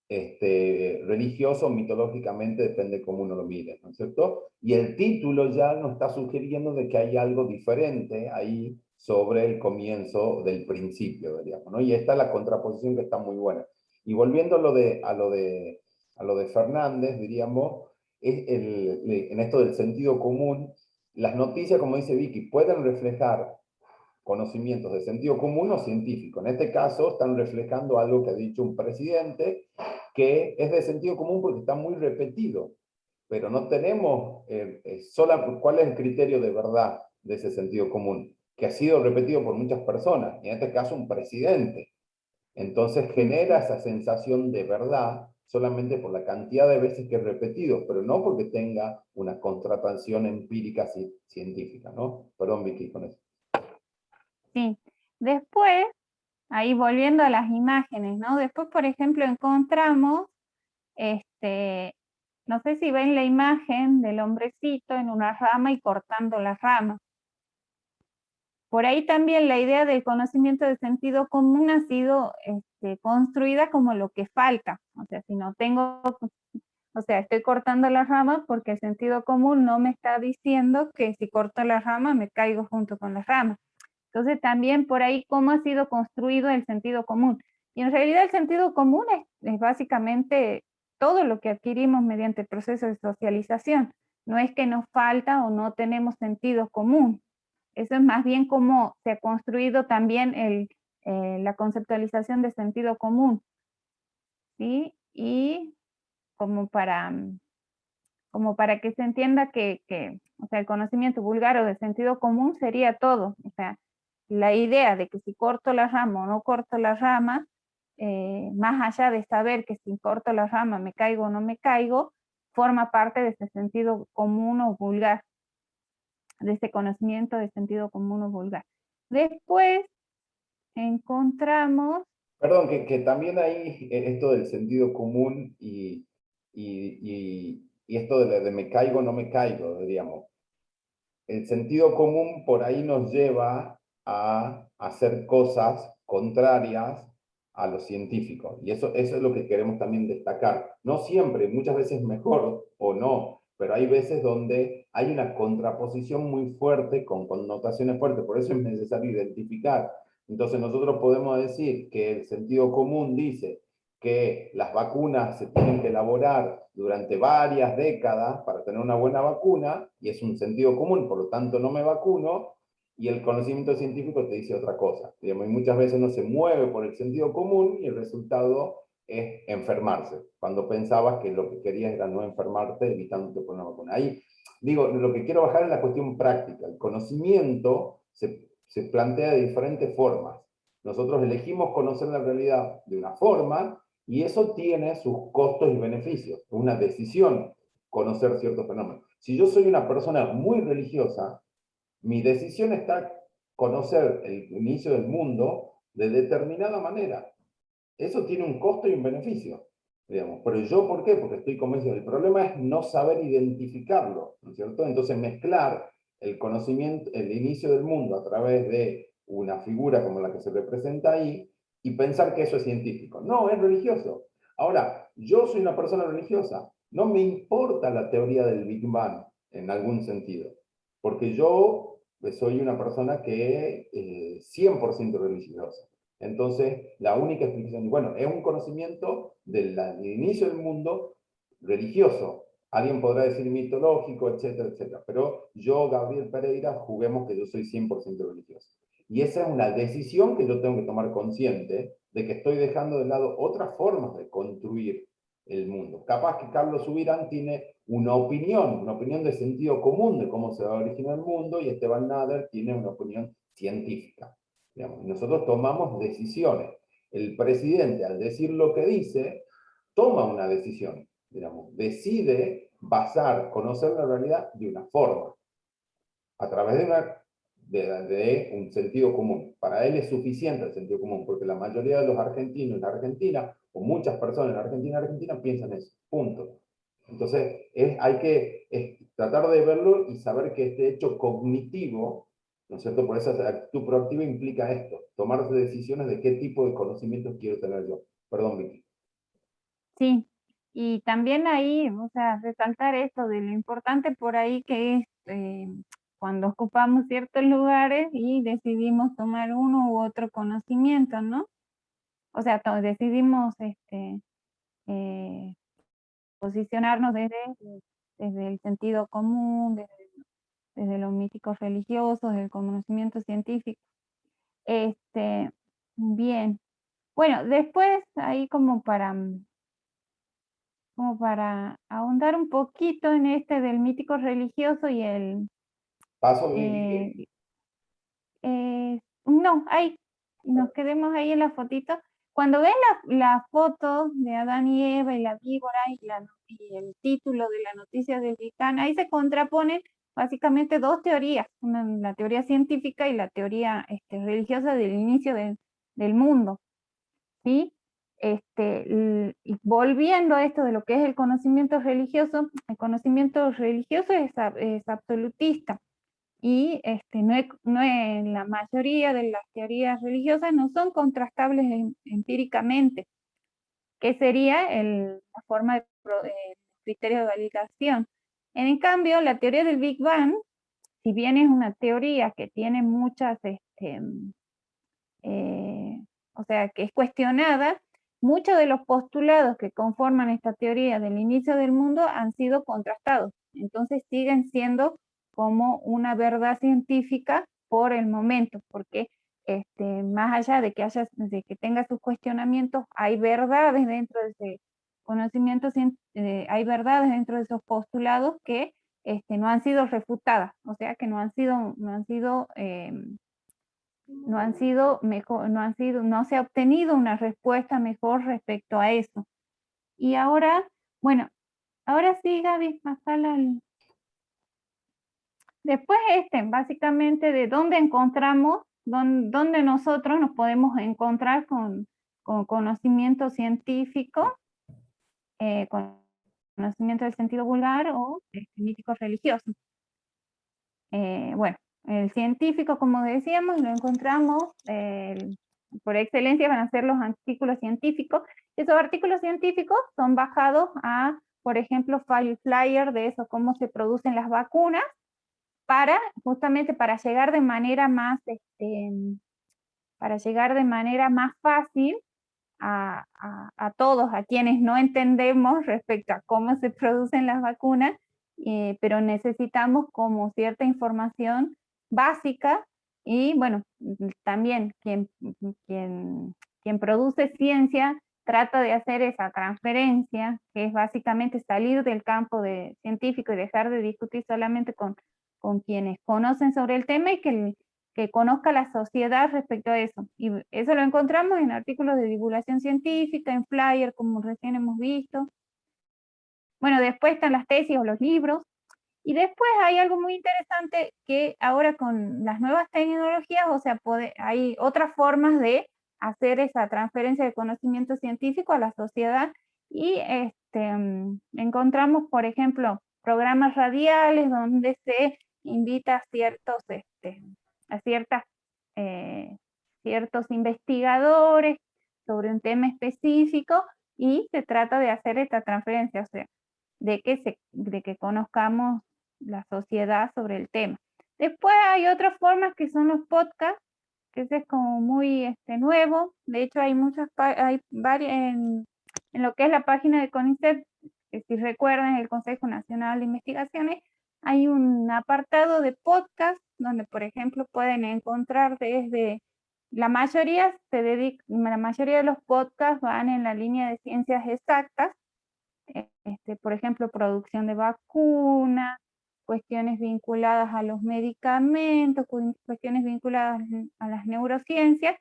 religioso, mitológicamente, depende cómo uno lo mire, ¿no es cierto? Y el título ya nos está sugiriendo de que hay algo diferente ahí sobre el comienzo del principio, diríamos, ¿no? Y esta es la contraposición que está muy buena. Y volviendo a lo de Fernández, diríamos, en esto del sentido común, las noticias, como dice Vicky, pueden reflejar conocimientos de sentido común o científico. En este caso están reflejando algo que ha dicho un presidente que es de sentido común porque está muy repetido, pero no tenemos cuál es el criterio de verdad de ese sentido común, que ha sido repetido por muchas personas, y en este caso un presidente. Entonces genera esa sensación de verdad solamente por la cantidad de veces que es repetido, pero no porque tenga una contratación empírica científica, ¿no? Perdón, Vicky, con eso. Sí. Después, ahí volviendo a las imágenes, ¿no? Después, por ejemplo, encontramos, no sé si ven la imagen del hombrecito en una rama y cortando la rama. Por ahí también la idea del conocimiento de sentido común ha sido construida como lo que falta. O sea, si no tengo, o sea, estoy cortando la rama porque el sentido común no me está diciendo que si corto la rama me caigo junto con la rama. Entonces también por ahí cómo ha sido construido el sentido común. Y en realidad el sentido común es básicamente todo lo que adquirimos mediante el proceso de socialización. No es que nos falta o no tenemos sentido común. Eso es más bien cómo se ha construido también la conceptualización de sentido común. ¿Sí? Y como para que se entienda que o sea, el conocimiento vulgar o de sentido común sería todo. O sea, la idea de que si corto la rama o no corto la rama, más allá de saber que si corto la rama me caigo o no me caigo, forma parte de ese sentido común o vulgar, de ese conocimiento de sentido común o vulgar. Después encontramos... Perdón, que también hay esto del sentido común y esto de me caigo o no me caigo, diríamos. El sentido común por ahí nos lleva a hacer cosas contrarias a lo científico. Y eso es lo que queremos también destacar. No siempre, muchas veces mejor o no, pero hay veces donde hay una contraposición muy fuerte, con connotaciones fuertes, por eso es necesario identificar. Entonces nosotros podemos decir que el sentido común dice que las vacunas se tienen que elaborar durante varias décadas para tener una buena vacuna, y es un sentido común, por lo tanto no me vacuno, y el conocimiento científico te dice otra cosa. Digamos, y muchas veces uno se mueve por el sentido común y el resultado es enfermarse, cuando pensabas que lo que querías era no enfermarte evitándote por una vacuna. Ahí, digo, lo que quiero bajar es la cuestión práctica. El conocimiento se plantea de diferentes formas. Nosotros elegimos conocer la realidad de una forma, y eso tiene sus costos y beneficios. Es una decisión conocer ciertos fenómenos. Si yo soy una persona muy religiosa, mi decisión está conocer el inicio del mundo de determinada manera. Eso tiene un costo y un beneficio, digamos. Pero yo, ¿por qué? Porque estoy convencido. El problema es no saber identificarlo, ¿no es cierto? Entonces mezclar el conocimiento, el inicio del mundo a través de una figura como la que se representa ahí, y pensar que eso es científico. No, es religioso. Ahora, yo soy una persona religiosa. No me importa la teoría del Big Bang, en algún sentido. Porque yo soy una persona que es 100% religiosa. Entonces, la única explicación, bueno, es un conocimiento del inicio del mundo religioso. Alguien podrá decir mitológico, etcétera, etcétera. Pero yo, Gabriel Pereira, juguemos que yo soy 100% religioso. Y esa es una decisión que yo tengo que tomar consciente de que estoy dejando de lado otras formas de construir el mundo. Capaz que Carlos Subirán tiene una opinión de sentido común de cómo se va a originar el mundo, y Esteban Nader tiene una opinión científica. Digamos, nosotros tomamos decisiones. El presidente, al decir lo que dice, toma una decisión. digamos, decide conocer la realidad de una forma, a través de un sentido común. Para él es suficiente el sentido común, porque la mayoría de los argentinos en Argentina, o muchas personas en Argentina piensan eso, punto. Entonces, hay que tratar de verlo y saber que este hecho cognitivo, ¿no es cierto? Por eso la actitud proactiva implica esto, tomar decisiones de qué tipo de conocimientos quiero tener yo. Perdón, Vicky. Sí, y también ahí, o sea, resaltar esto de lo importante por ahí que es cuando ocupamos ciertos lugares y decidimos tomar uno u otro conocimiento, ¿no? O sea, decidimos posicionarnos desde el sentido común, desde los míticos religiosos, del conocimiento científico. Bien. Bueno, después ahí como para ahondar un poquito en del mítico religioso y el... Paso, Vicky. No, ahí nos quedemos ahí en la fotito. Cuando ven la foto de Adán y Eva y la víbora y el título de la noticia del Big Bang, ahí se contraponen básicamente dos teorías, la teoría científica y la teoría religiosa del inicio del mundo, ¿sí? Y volviendo a esto de lo que es el conocimiento religioso es absolutista. Y la mayoría de las teorías religiosas no son contrastables empíricamente, que sería la forma de criterio de validación. En cambio, la teoría del Big Bang, si bien es una teoría que tiene muchas, o sea, que es cuestionada, muchos de los postulados que conforman esta teoría del inicio del mundo han sido contrastados. Entonces siguen siendo como una verdad científica por el momento, porque más allá de que tenga sus cuestionamientos, hay verdades dentro de ese conocimiento, hay verdades dentro de esos postulados que no han sido refutadas, o sea que no se ha obtenido una respuesta mejor respecto a eso. Y ahora, bueno, ahora sí, Gaby, pasala después básicamente de dónde encontramos, dónde nosotros nos podemos encontrar con conocimiento científico, con conocimiento del sentido vulgar o mítico religioso. Bueno, el científico, como decíamos, lo encontramos, por excelencia van a ser los artículos científicos. Esos artículos científicos son bajados a, por ejemplo, FileFlyer de eso, cómo se producen las vacunas, justamente para llegar de manera más fácil a todos, a quienes no entendemos respecto a cómo se producen las vacunas, pero necesitamos como cierta información básica y bueno, también quien produce ciencia trata de hacer esa transferencia, que es básicamente salir del campo científico y dejar de discutir solamente con quienes conocen sobre el tema y que conozca la sociedad respecto a eso. Y eso lo encontramos en artículos de divulgación científica, en flyer, como recién hemos visto. Bueno, después están las tesis o los libros. Y después hay algo muy interesante que ahora con las nuevas tecnologías, o sea, hay otras formas de hacer esa transferencia de conocimiento científico a la sociedad y encontramos, por ejemplo, programas radiales donde se invita a ciertos investigadores sobre un tema específico y se trata de hacer esta transferencia, o sea, de que conozcamos la sociedad sobre el tema. Después hay otras formas que son los podcasts, que ese es como muy nuevo. De hecho hay varias en lo que es la página de CONICET, que si recuerdan, el Consejo Nacional de Investigaciones, hay un apartado de podcast donde, por ejemplo, pueden encontrar la mayoría de los podcasts van en la línea de ciencias exactas, por ejemplo, producción de vacunas, cuestiones vinculadas a los medicamentos, cuestiones vinculadas a las neurociencias,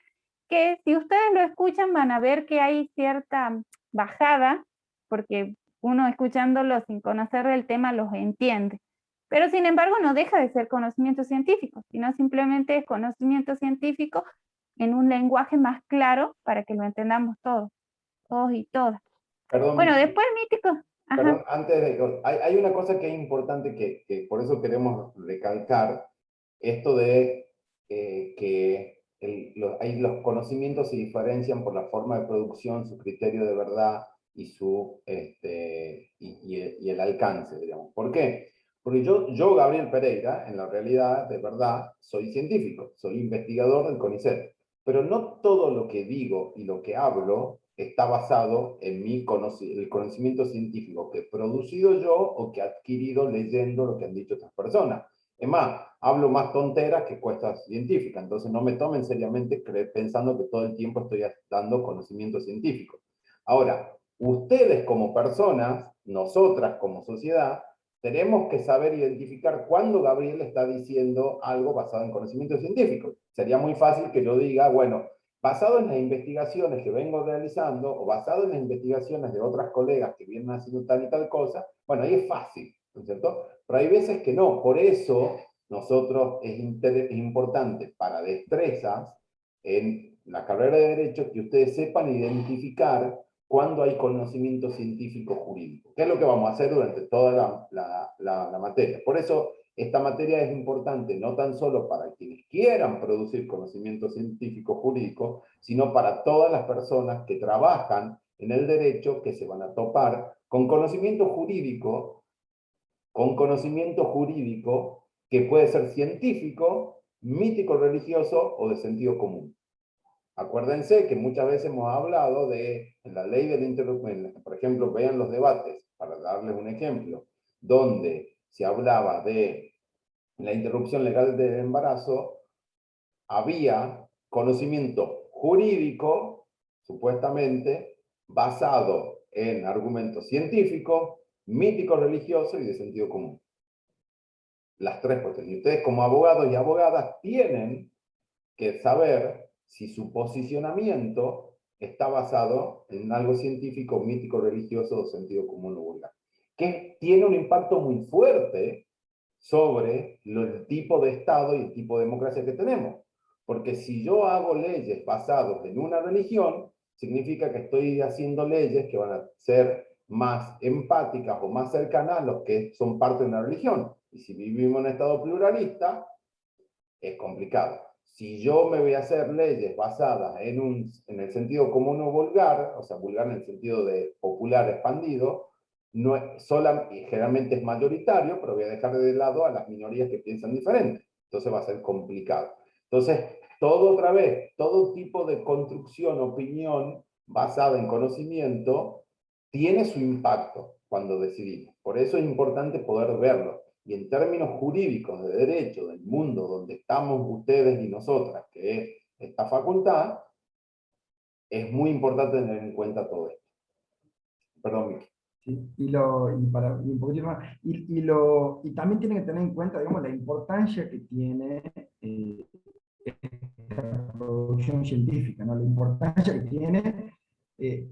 que si ustedes lo escuchan van a ver que hay cierta bajada, porque uno escuchándolo sin conocer el tema los entiende. Pero sin embargo no deja de ser conocimiento científico, sino simplemente es conocimiento científico en un lenguaje más claro para que lo entendamos todos y todas. Perdón, Bueno, después mítico. Ajá. perdón, antes de... Hay una cosa que es importante que por eso queremos recalcar, esto de que los conocimientos se diferencian por la forma de producción, su criterio de verdad y, y el alcance, digamos. ¿Por qué? Porque yo, Gabriel Pereira, en la realidad, de verdad, soy científico, soy investigador del CONICET, pero no todo lo que digo y lo que hablo está basado en el conocimiento científico que he producido yo o que he adquirido leyendo lo que han dicho otras personas. Es más, hablo más tonteras que cosas científicas, entonces no me tomen seriamente pensando que todo el tiempo estoy dando conocimiento científico. Ahora, ustedes como personas, nosotras como sociedad, tenemos que saber identificar cuándo Gabriel está diciendo algo basado en conocimiento científico. Sería muy fácil que yo diga, bueno, basado en las investigaciones que vengo realizando o basado en las investigaciones de otras colegas que vienen haciendo tal y tal cosa, bueno, ahí es fácil, ¿no es cierto? Pero hay veces que no, por eso nosotros es importante para destrezas en la carrera de Derecho que ustedes sepan identificar cuando hay conocimiento científico jurídico, que es lo que vamos a hacer durante toda la materia. Por eso esta materia es importante no tan solo para quienes quieran producir conocimiento científico jurídico, sino para todas las personas que trabajan en el derecho, que se van a topar con conocimiento jurídico que puede ser científico, mítico religioso o de sentido común. Acuérdense que muchas veces hemos hablado de la ley de la interrupción, por ejemplo, vean los debates, para darles un ejemplo, donde se hablaba de la interrupción legal del embarazo, había conocimiento jurídico, supuestamente, basado en argumentos científicos, míticos religiosos y de sentido común. Las tres cuestiones. Y ustedes como abogados y abogadas tienen que saber si su posicionamiento está basado en algo científico, mítico, religioso o sentido común o vulgar. Que tiene un impacto muy fuerte sobre el tipo de Estado y el tipo de democracia que tenemos. Porque si yo hago leyes basadas en una religión, significa que estoy haciendo leyes que van a ser más empáticas o más cercanas a los que son parte de una religión. Y si vivimos en un Estado pluralista, es complicado. Si yo me voy a hacer leyes basadas en el sentido común o vulgar, o sea, vulgar en el sentido de popular expandido, no es, generalmente es mayoritario, pero voy a dejar de lado a las minorías que piensan diferente. Entonces va a ser complicado. Entonces, todo tipo de construcción, opinión basada en conocimiento, tiene su impacto cuando decidimos. Por eso es importante poder verlo. Y en términos jurídicos de derecho del mundo donde estamos ustedes y nosotras, que es esta facultad, es muy importante tener en cuenta todo esto. Perdón, Miki. Sí, y un poquito más, y también tienen que tener en cuenta, digamos, la importancia que tiene esta producción científica, ¿no? La importancia que tiene,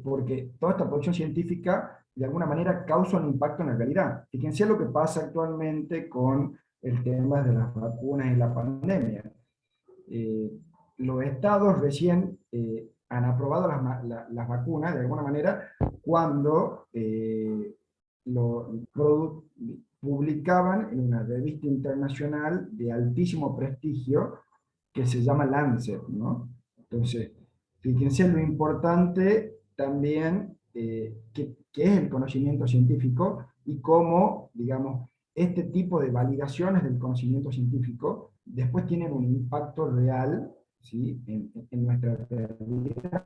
porque toda esta producción científica de alguna manera causa un impacto en la realidad. Fíjense lo que pasa actualmente con el tema de las vacunas y la pandemia. Los estados recién han aprobado las vacunas, de alguna manera, cuando publicaban en una revista internacional de altísimo prestigio que se llama Lancet, ¿no? Entonces, fíjense lo importante también que es el conocimiento científico y cómo, digamos, este tipo de validaciones del conocimiento científico después tienen un impacto real, ¿sí? en nuestra realidad.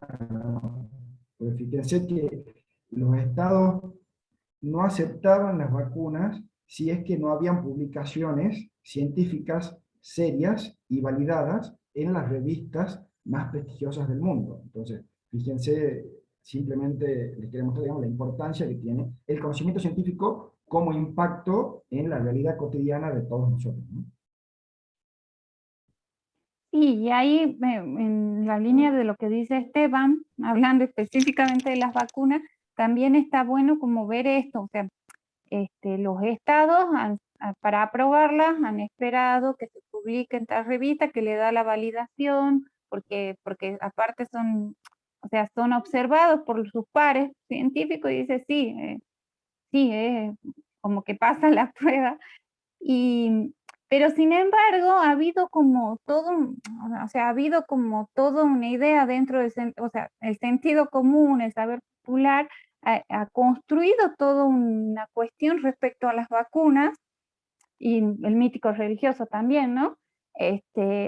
Porque fíjense que los estados no aceptaban las vacunas si es que no habían publicaciones científicas serias y validadas en las revistas más prestigiosas del mundo. Entonces, fíjense, simplemente les queremos mostrar, digamos, la importancia que tiene el conocimiento científico como impacto en la realidad cotidiana de todos nosotros, ¿no? Sí, y ahí en la línea de lo que dice Esteban, hablando específicamente de las vacunas, también está bueno como ver esto, o sea, los estados para aprobarlas han esperado que se publique en tal revista que le da la validación, porque aparte son, o sea, son observados por sus pares científicos y dice sí, sí, como que pasa la prueba. Pero sin embargo, ha habido como todo, o sea, ha habido como toda una idea dentro del, o sea, el sentido común, el saber popular, ha construido toda una cuestión respecto a las vacunas, y el mítico religioso también, ¿no?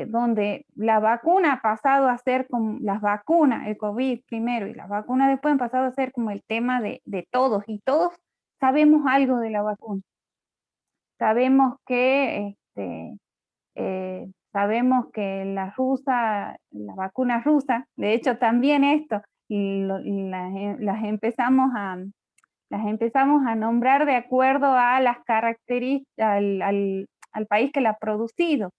Donde la vacuna ha pasado a ser como, las vacunas, el COVID primero y las vacunas después han pasado a ser como el tema de todos, y todos sabemos algo de la vacuna. Sabemos que la vacuna rusa, de hecho también esto, las empezamos a nombrar de acuerdo a las características, al país que la ha producido,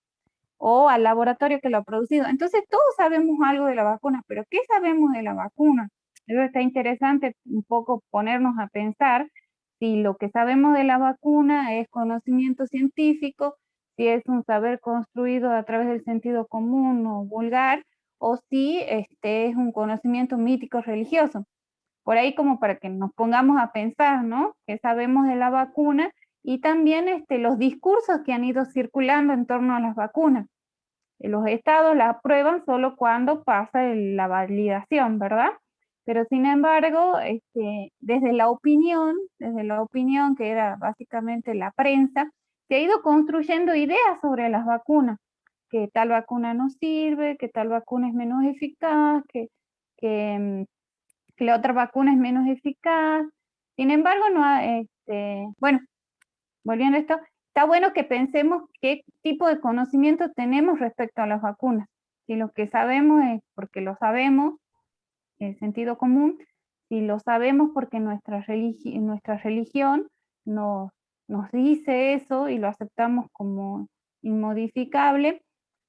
o al laboratorio que lo ha producido. Entonces todos sabemos algo de la vacuna, pero ¿qué sabemos de la vacuna? Eso está interesante un poco ponernos a pensar si lo que sabemos de la vacuna es conocimiento científico, si es un saber construido a través del sentido común o vulgar, o si es un conocimiento mítico religioso. Por ahí como para que nos pongamos a pensar, ¿no? ¿Qué sabemos de la vacuna? Y también los discursos que han ido circulando en torno a las vacunas. Los estados la aprueban solo cuando pasa la validación, ¿verdad? Pero sin embargo, desde la opinión que era básicamente la prensa, se ha ido construyendo ideas sobre las vacunas, que tal vacuna no sirve, que tal vacuna es menos eficaz, que la otra vacuna es menos eficaz. Sin embargo, no, bueno, volviendo a esto, está bueno que pensemos qué tipo de conocimiento tenemos respecto a las vacunas. Si lo que sabemos es porque lo sabemos, el sentido común, si lo sabemos porque nuestra religión nos dice eso y lo aceptamos como inmodificable,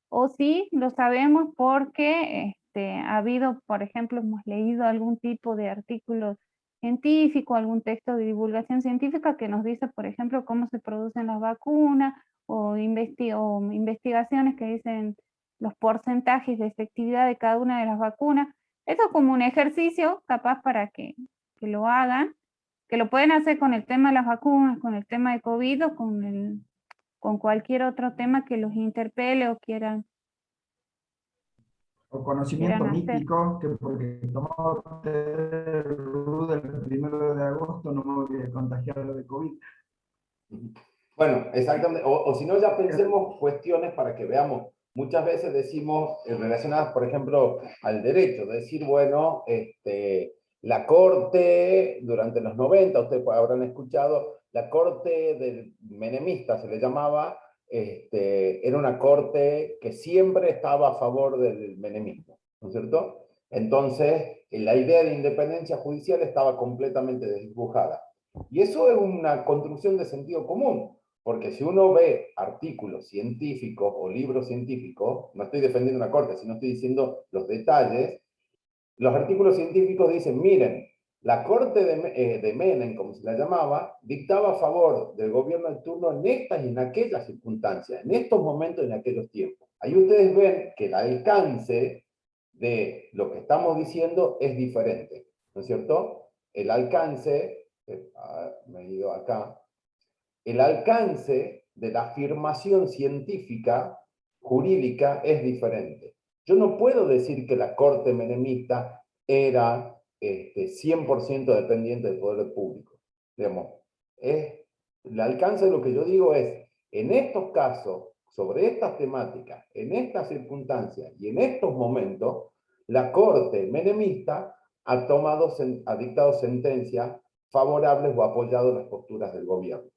o si lo sabemos porque ha habido, por ejemplo, hemos leído algún tipo de artículo científico, algún texto de divulgación científica que nos dice, por ejemplo, cómo se producen las vacunas, o investigaciones que dicen los porcentajes de efectividad de cada una de las vacunas. Eso es como un ejercicio capaz para que lo hagan, que lo pueden hacer con el tema de las vacunas, con el tema de COVID o con cualquier otro tema que los interpele o quieran O conocimiento hacer. mítico, que porque tomamos té rudo el 1 de agosto no me voy a contagiar de COVID. Bueno, exactamente. O si no, ya pensemos cuestiones para que veamos. Muchas veces decimos, relacionadas, por ejemplo, al derecho, decir, bueno, la Corte, durante los 90, ustedes habrán escuchado, la Corte del menemista se le llamaba, era una corte que siempre estaba a favor del menemismo, ¿no es cierto? Entonces, la idea de independencia judicial estaba completamente desdibujada. Y eso es una construcción de sentido común, porque si uno ve artículos científicos o libros científicos, no estoy defendiendo una corte, sino estoy diciendo los detalles, los artículos científicos dicen, miren, la corte de Menem, como se la llamaba, dictaba a favor del gobierno de turno en estas y en aquellas circunstancias, en estos momentos y en aquellos tiempos. Ahí ustedes ven que el alcance de lo que estamos diciendo es diferente, ¿no es cierto? El alcance, me he ido acá, el alcance de la afirmación científica, jurídica, es diferente. Yo no puedo decir que la corte menemista era 100% dependiente del poder público. Digamos, el alcance de lo que yo digo es, en estos casos, sobre estas temáticas, en estas circunstancias y en estos momentos, la corte menemista ha dictado sentencias favorables o apoyado las posturas del gobierno.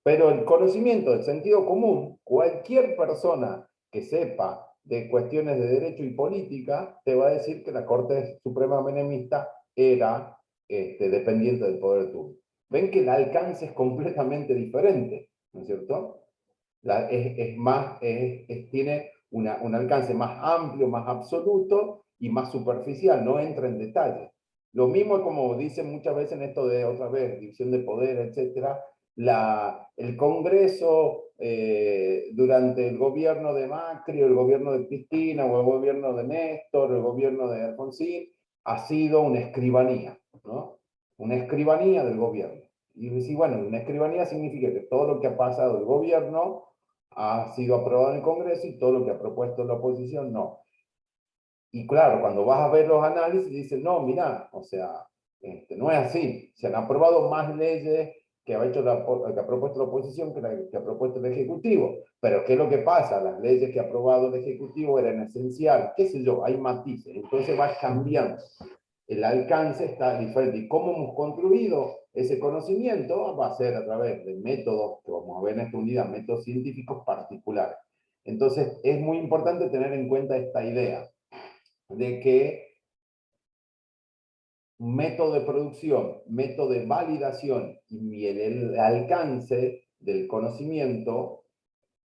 Pero el conocimiento del sentido común, cualquier persona que sepa de cuestiones de derecho y política, te va a decir que la Corte Suprema Menemista era dependiente del poder turno. Ven que el alcance es completamente diferente, ¿no es cierto? Tiene un alcance más amplio, más absoluto y más superficial, no entra en detalle. Lo mismo como dicen muchas veces en esto de, otra vez, división de poder, etcétera, el Congreso durante el gobierno de Macri, o el gobierno de Cristina, o el gobierno de Néstor, o el gobierno de Alfonsín, ha sido una escribanía, ¿no? Una escribanía del gobierno. Y sí, bueno, una escribanía significa que todo lo que ha pasado el gobierno ha sido aprobado en el Congreso y todo lo que ha propuesto la oposición no. Y claro, cuando vas a ver los análisis, dicen, no, mira, o sea, no es así. Se han aprobado más leyes que ha, hecho que ha propuesto la oposición que ha propuesto el Ejecutivo. Pero ¿qué es lo que pasa? Las leyes que ha aprobado el Ejecutivo eran esenciales. ¿Qué sé yo? Hay matices. Entonces va cambiando. El alcance está diferente. ¿Y cómo hemos construido ese conocimiento? Va a ser a través de métodos, que vamos a ver en esta unidad, métodos científicos particulares. Entonces es muy importante tener en cuenta esta idea de que método de producción, método de validación y el alcance del conocimiento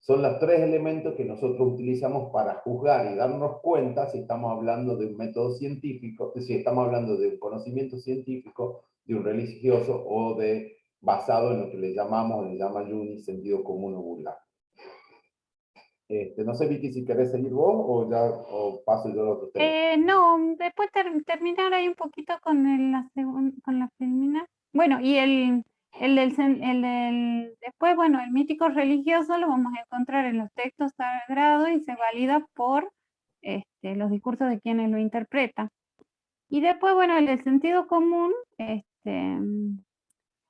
son los tres elementos que nosotros utilizamos para juzgar y darnos cuenta si estamos hablando de un método científico, si estamos hablando de un conocimiento científico, de un religioso o de basado en lo que le llama Jung sentido común o vulgar. No sé, Vicky, si querés seguir vos o paso yo a otro tema. No, después terminar ahí un poquito con con la preliminar. Bueno, y después, bueno, el mítico religioso lo vamos a encontrar en los textos sagrados y se valida por los discursos de quienes lo interpretan. Y después, bueno, el del sentido común, el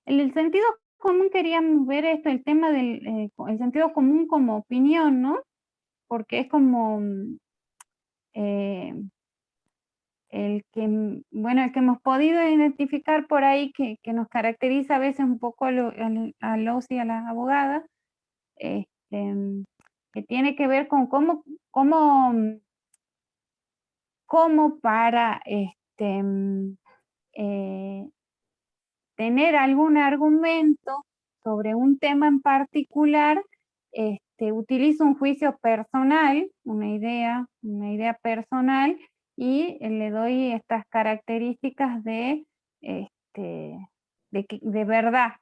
del sentido común queríamos ver el tema del el sentido común como opinión, ¿no? Porque es como el que hemos podido identificar por ahí que nos caracteriza a veces un poco a los y a las abogadas, que tiene que ver con cómo para tener algún argumento sobre un tema en particular, utilizo un juicio personal, una idea personal, y le doy estas características de verdad.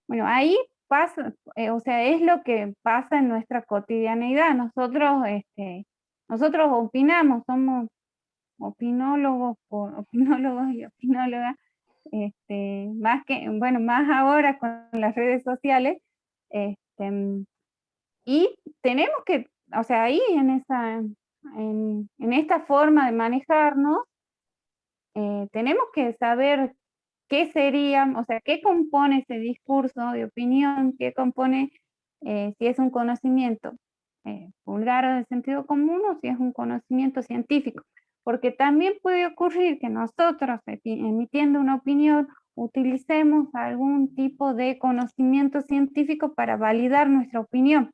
Bueno, ahí pasa, o sea, es lo que pasa en nuestra cotidianeidad. Nosotros opinamos, somos opinólogos y opinólogas, más ahora con las redes sociales, y tenemos que, o sea, ahí en esta forma de manejarnos, tenemos que saber qué sería, o sea, qué compone ese discurso de opinión, qué compone, si es un conocimiento vulgar o de sentido común, o si es un conocimiento científico. Porque también puede ocurrir que nosotros, emitiendo una opinión, utilicemos algún tipo de conocimiento científico para validar nuestra opinión.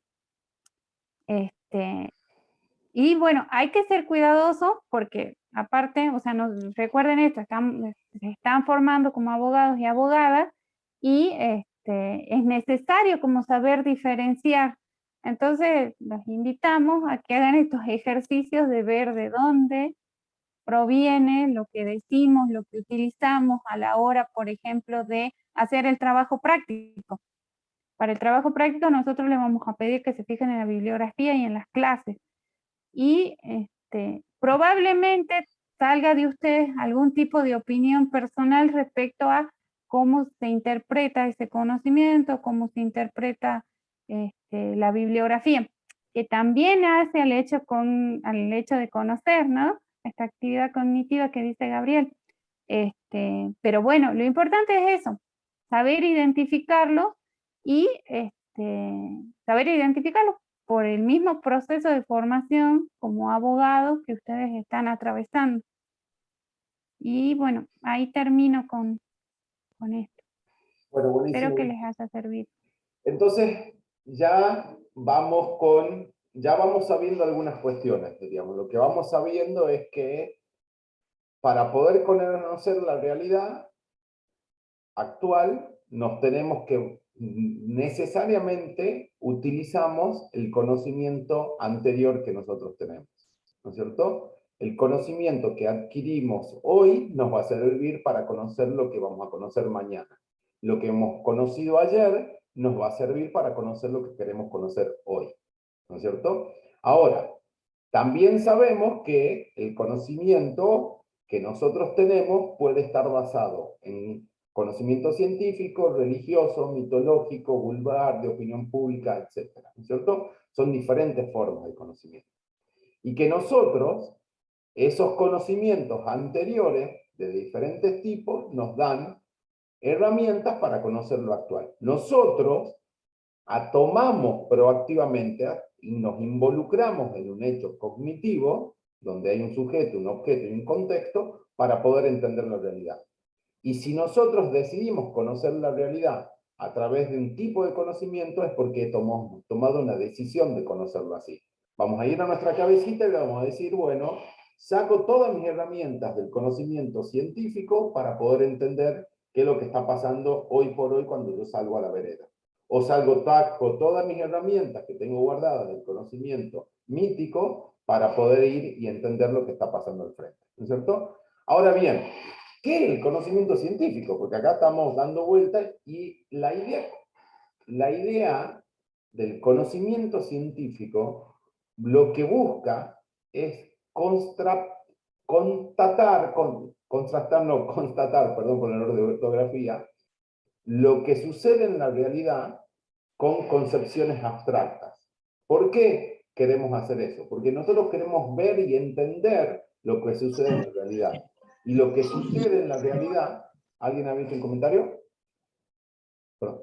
Y bueno, hay que ser cuidadosos porque aparte, o sea, recuerden esto, se están formando como abogados y abogadas y es necesario como saber diferenciar. Entonces, los invitamos a que hagan estos ejercicios de ver de dónde proviene lo que decimos, lo que utilizamos a la hora, por ejemplo, de hacer el trabajo práctico. Para el trabajo práctico nosotros les vamos a pedir que se fijen en la bibliografía y en las clases. Y probablemente salga de ustedes algún tipo de opinión personal respecto a cómo se interpreta ese conocimiento, cómo se interpreta la bibliografía, que también hace al hecho de conocer, ¿no? Esta actividad cognitiva que dice Gabriel. Pero bueno, lo importante es eso, saber identificarlo y saber identificarlo por el mismo proceso de formación como abogados que ustedes están atravesando. Y bueno, ahí termino con esto. Bueno, buenísimo. Espero que les haya servido. Entonces, ya vamos sabiendo algunas cuestiones, digamos. Lo que vamos sabiendo es que para poder conocer la realidad actual, nos tenemos que necesariamente utilizamos el conocimiento anterior que nosotros tenemos, ¿no es cierto? El conocimiento que adquirimos hoy nos va a servir para conocer lo que vamos a conocer mañana. Lo que hemos conocido ayer nos va a servir para conocer lo que queremos conocer hoy. ¿No es cierto? Ahora, también sabemos que el conocimiento que nosotros tenemos puede estar basado en conocimiento científico, religioso, mitológico, vulgar, de opinión pública, etc. ¿No es cierto? Son diferentes formas de conocimiento. Y que nosotros, esos conocimientos anteriores, de diferentes tipos, nos dan herramientas para conocer lo actual. Nosotros tomamos proactivamente y nos involucramos en un hecho cognitivo, donde hay un sujeto, un objeto y un contexto, para poder entender la realidad. Y si nosotros decidimos conocer la realidad a través de un tipo de conocimiento, es porque hemos tomado una decisión de conocerlo así. Vamos a ir a nuestra cabecita y le vamos a decir, bueno, saco todas mis herramientas del conocimiento científico para poder entender qué es lo que está pasando hoy por hoy cuando yo salgo a la vereda. O salgo con todas mis herramientas que tengo guardadas del conocimiento mítico para poder ir y entender lo que está pasando al frente. ¿No es cierto? Ahora bien, ¿qué es el conocimiento científico? Porque acá estamos dando vueltas y la idea del conocimiento científico lo que busca es constatar, perdón por el error de ortografía, lo que sucede en la realidad con concepciones abstractas. ¿Por qué queremos hacer eso? Porque nosotros queremos ver y entender lo que sucede en la realidad. Y lo que sucede en la realidad, ¿alguien ha visto un comentario? Perdón.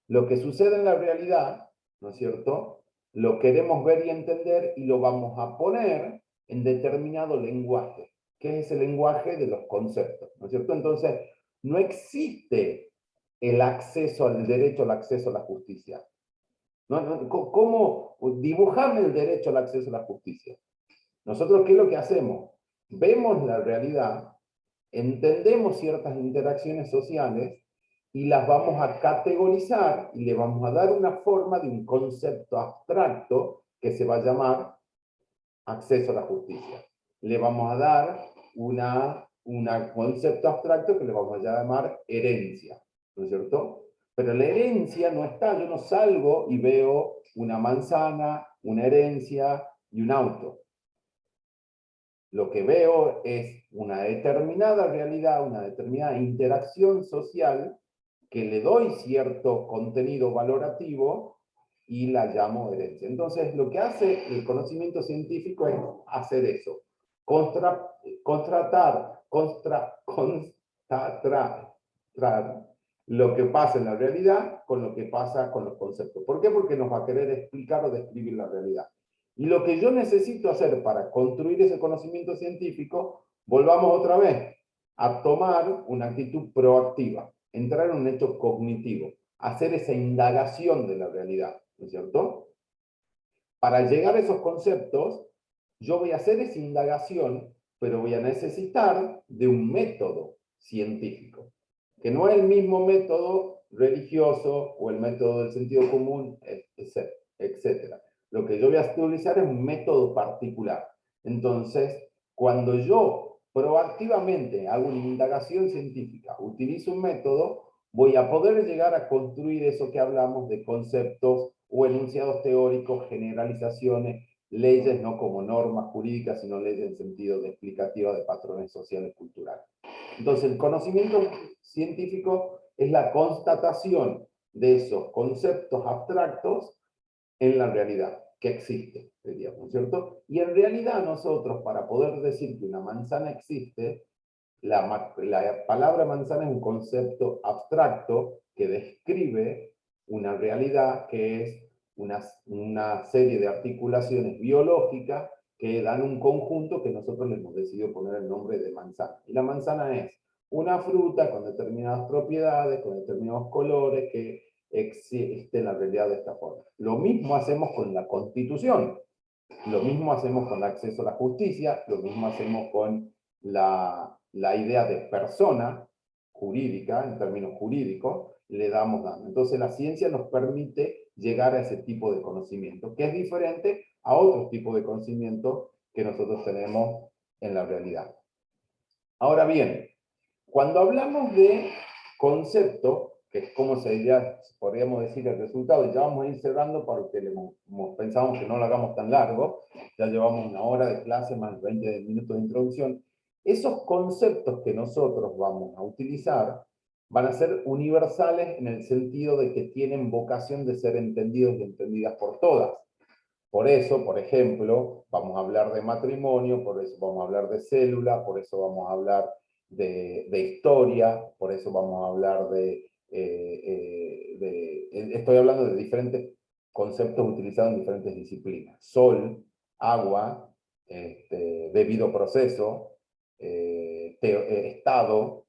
Lo que sucede en la realidad, ¿no es cierto? Lo queremos ver y entender y lo vamos a poner en determinado lenguaje, que es el lenguaje de los conceptos, ¿no es cierto? Entonces, no existe el derecho al acceso a la justicia. ¿Cómo dibujame el derecho al acceso a la justicia? Nosotros, ¿qué es lo que hacemos? Vemos la realidad, entendemos ciertas interacciones sociales y las vamos a categorizar y le vamos a dar una forma de un concepto abstracto que se va a llamar acceso a la justicia. Le vamos a dar un concepto abstracto que le vamos a llamar herencia, ¿no es cierto? Pero la herencia no está, yo no salgo y veo una manzana, una herencia y un auto. Lo que veo es una determinada realidad, una determinada interacción social que le doy cierto contenido valorativo y la llamo herencia. Entonces, lo que hace el conocimiento científico es hacer eso. Constatar lo que pasa en la realidad con lo que pasa con los conceptos. ¿Por qué? Porque nos va a querer explicar o describir la realidad. Y lo que yo necesito hacer para construir ese conocimiento científico, volvamos otra vez a tomar una actitud proactiva, entrar en un hecho cognitivo, hacer esa indagación de la realidad, ¿no es cierto? Para llegar a esos conceptos, yo voy a hacer esa indagación, pero voy a necesitar de un método científico, que no es el mismo método religioso o el método del sentido común, etc. Lo que yo voy a utilizar es un método particular. Entonces, cuando yo proactivamente hago una indagación científica, utilizo un método, voy a poder llegar a construir eso que hablamos de conceptos o enunciados teóricos, generalizaciones, leyes no como normas jurídicas, sino leyes en sentido de explicativa de patrones sociales culturales. Entonces, el conocimiento científico es la constatación de esos conceptos abstractos en la realidad que existe, diríamos, ¿cierto? Y en realidad nosotros, para poder decir que una manzana existe, la palabra manzana es un concepto abstracto que describe una realidad que es una serie de articulaciones biológicas que dan un conjunto que nosotros le hemos decidido poner el nombre de manzana. Y la manzana es una fruta con determinadas propiedades, con determinados colores, que existe en la realidad de esta forma. Lo mismo hacemos con la Constitución, lo mismo hacemos con el acceso a la justicia, lo mismo hacemos con la idea de persona jurídica, en términos jurídicos, le damos daño. Entonces la ciencia nos permite llegar a ese tipo de conocimiento, que es diferente a otros tipos de conocimiento que nosotros tenemos en la realidad. Ahora bien, cuando hablamos de concepto, que es como podríamos decir el resultado, y ya vamos a ir cerrando porque pensamos que no lo hagamos tan largo, ya llevamos 1 hora de clase más 20 minutos de introducción, esos conceptos que nosotros vamos a utilizar van a ser universales en el sentido de que tienen vocación de ser entendidos y entendidas por todas. Por eso, por ejemplo, vamos a hablar de matrimonio, por eso vamos a hablar de célula, por eso vamos a hablar de historia, por eso vamos a hablar estoy hablando de diferentes conceptos utilizados en diferentes disciplinas. Sol, agua, debido proceso, Estado,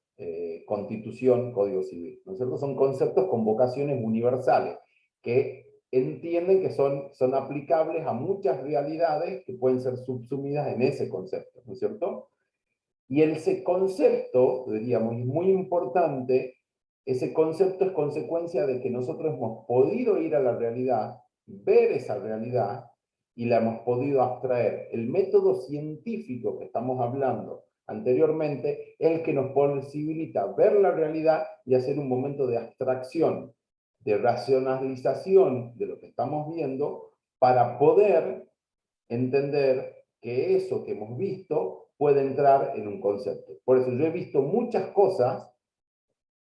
Constitución, Código Civil. ¿No es cierto? Son conceptos con vocaciones universales que entienden que son aplicables a muchas realidades que pueden ser subsumidas en ese concepto, ¿no es cierto? Y ese concepto, diríamos, es muy importante, ese concepto es consecuencia de que nosotros hemos podido ir a la realidad, ver esa realidad, y la hemos podido abstraer. El método científico que estamos hablando anteriormente es el que nos posibilita ver la realidad y hacer un momento de abstracción, de racionalización de lo que estamos viendo, para poder entender que eso que hemos visto puede entrar en un concepto. Por eso yo he visto muchas cosas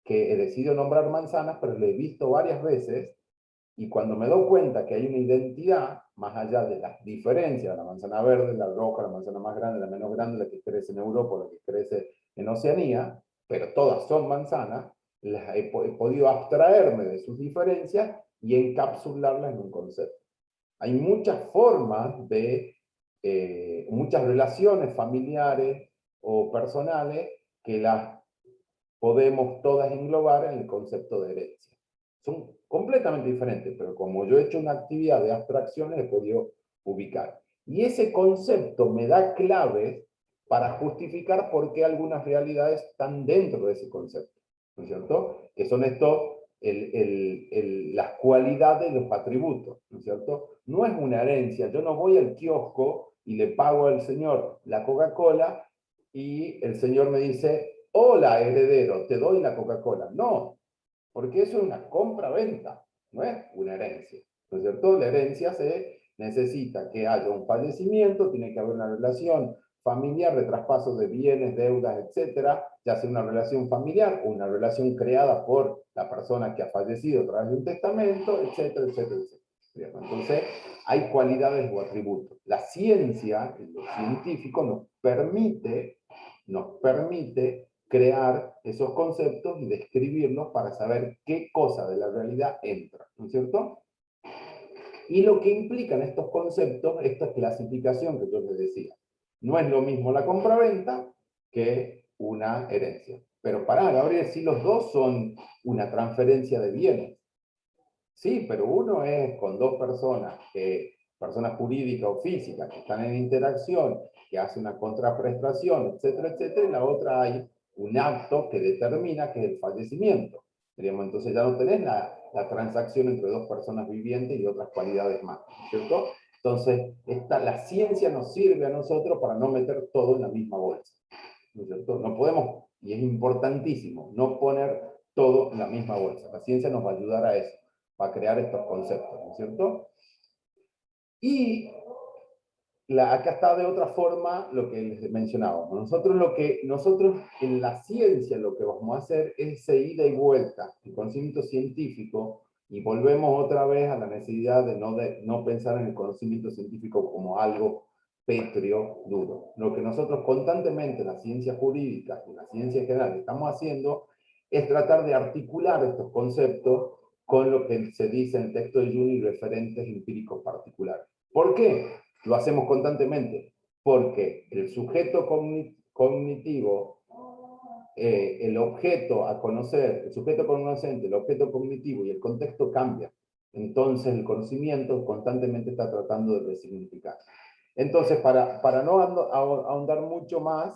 que he decidido nombrar manzanas, pero lo he visto varias veces, y cuando me doy cuenta que hay una identidad, más allá de las diferencias, la manzana verde, la roja, la manzana más grande, la menos grande, la que crece en Europa, la que crece en Oceanía, pero todas son manzanas, he podido abstraerme de sus diferencias y encapsularlas en un concepto. Hay muchas formas muchas relaciones familiares o personales que las podemos todas englobar en el concepto de herencia. Son completamente diferentes, pero como yo he hecho una actividad de abstracciones, he podido ubicar. Y ese concepto me da claves para justificar por qué algunas realidades están dentro de ese concepto, ¿no es cierto? Que son las cualidades de los atributos, ¿no es cierto? No es una herencia, yo no voy al kiosco y le pago al señor la Coca-Cola y el señor me dice, hola heredero, te doy la Coca-Cola. No, porque eso es una compra-venta, no es una herencia, ¿no es cierto? La herencia se necesita que haya un fallecimiento, tiene que haber una relación familiar de traspaso de bienes, deudas, etcétera, ya sea una relación familiar o una relación creada por la persona que ha fallecido a través de un testamento, etcétera, etcétera, etcétera. Entonces, hay cualidades o atributos. La ciencia, lo científico, nos permite crear esos conceptos y describirlos para saber qué cosa de la realidad entra, ¿no es cierto? Y lo que implican estos conceptos, esta clasificación que yo les decía. No es lo mismo la compraventa que una herencia. Pero Gabriel, si los dos son una transferencia de bienes. Sí, pero uno es con dos personas, personas jurídicas o físicas que están en interacción, que hace una contraprestación, etcétera, etcétera, y la otra hay un acto que determina que es el fallecimiento. Entonces ya no tenés la transacción entre dos personas vivientes y otras cualidades más, ¿cierto? Entonces, la ciencia nos sirve a nosotros para no meter todo en la misma bolsa, ¿no es cierto? No podemos, y es importantísimo, no poner todo en la misma bolsa. La ciencia nos va a ayudar a eso, para crear estos conceptos, ¿no es cierto? Y acá está de otra forma lo que les mencionábamos. Nosotros en la ciencia lo que vamos a hacer es esa ida y vuelta, el conocimiento científico, y volvemos otra vez a la necesidad de no pensar en el conocimiento científico como algo pétreo, duro. Lo que nosotros constantemente en la ciencia jurídica y en la ciencia en general estamos haciendo es tratar de articular estos conceptos con lo que se dice en el texto de Jung y referentes empíricos particulares. ¿Por qué? Lo hacemos constantemente, porque el sujeto cognitivo, el objeto a conocer, el sujeto conocente, el objeto cognitivo y el contexto cambian. Entonces el conocimiento constantemente está tratando de resignificar. Entonces, para no ahondar mucho más,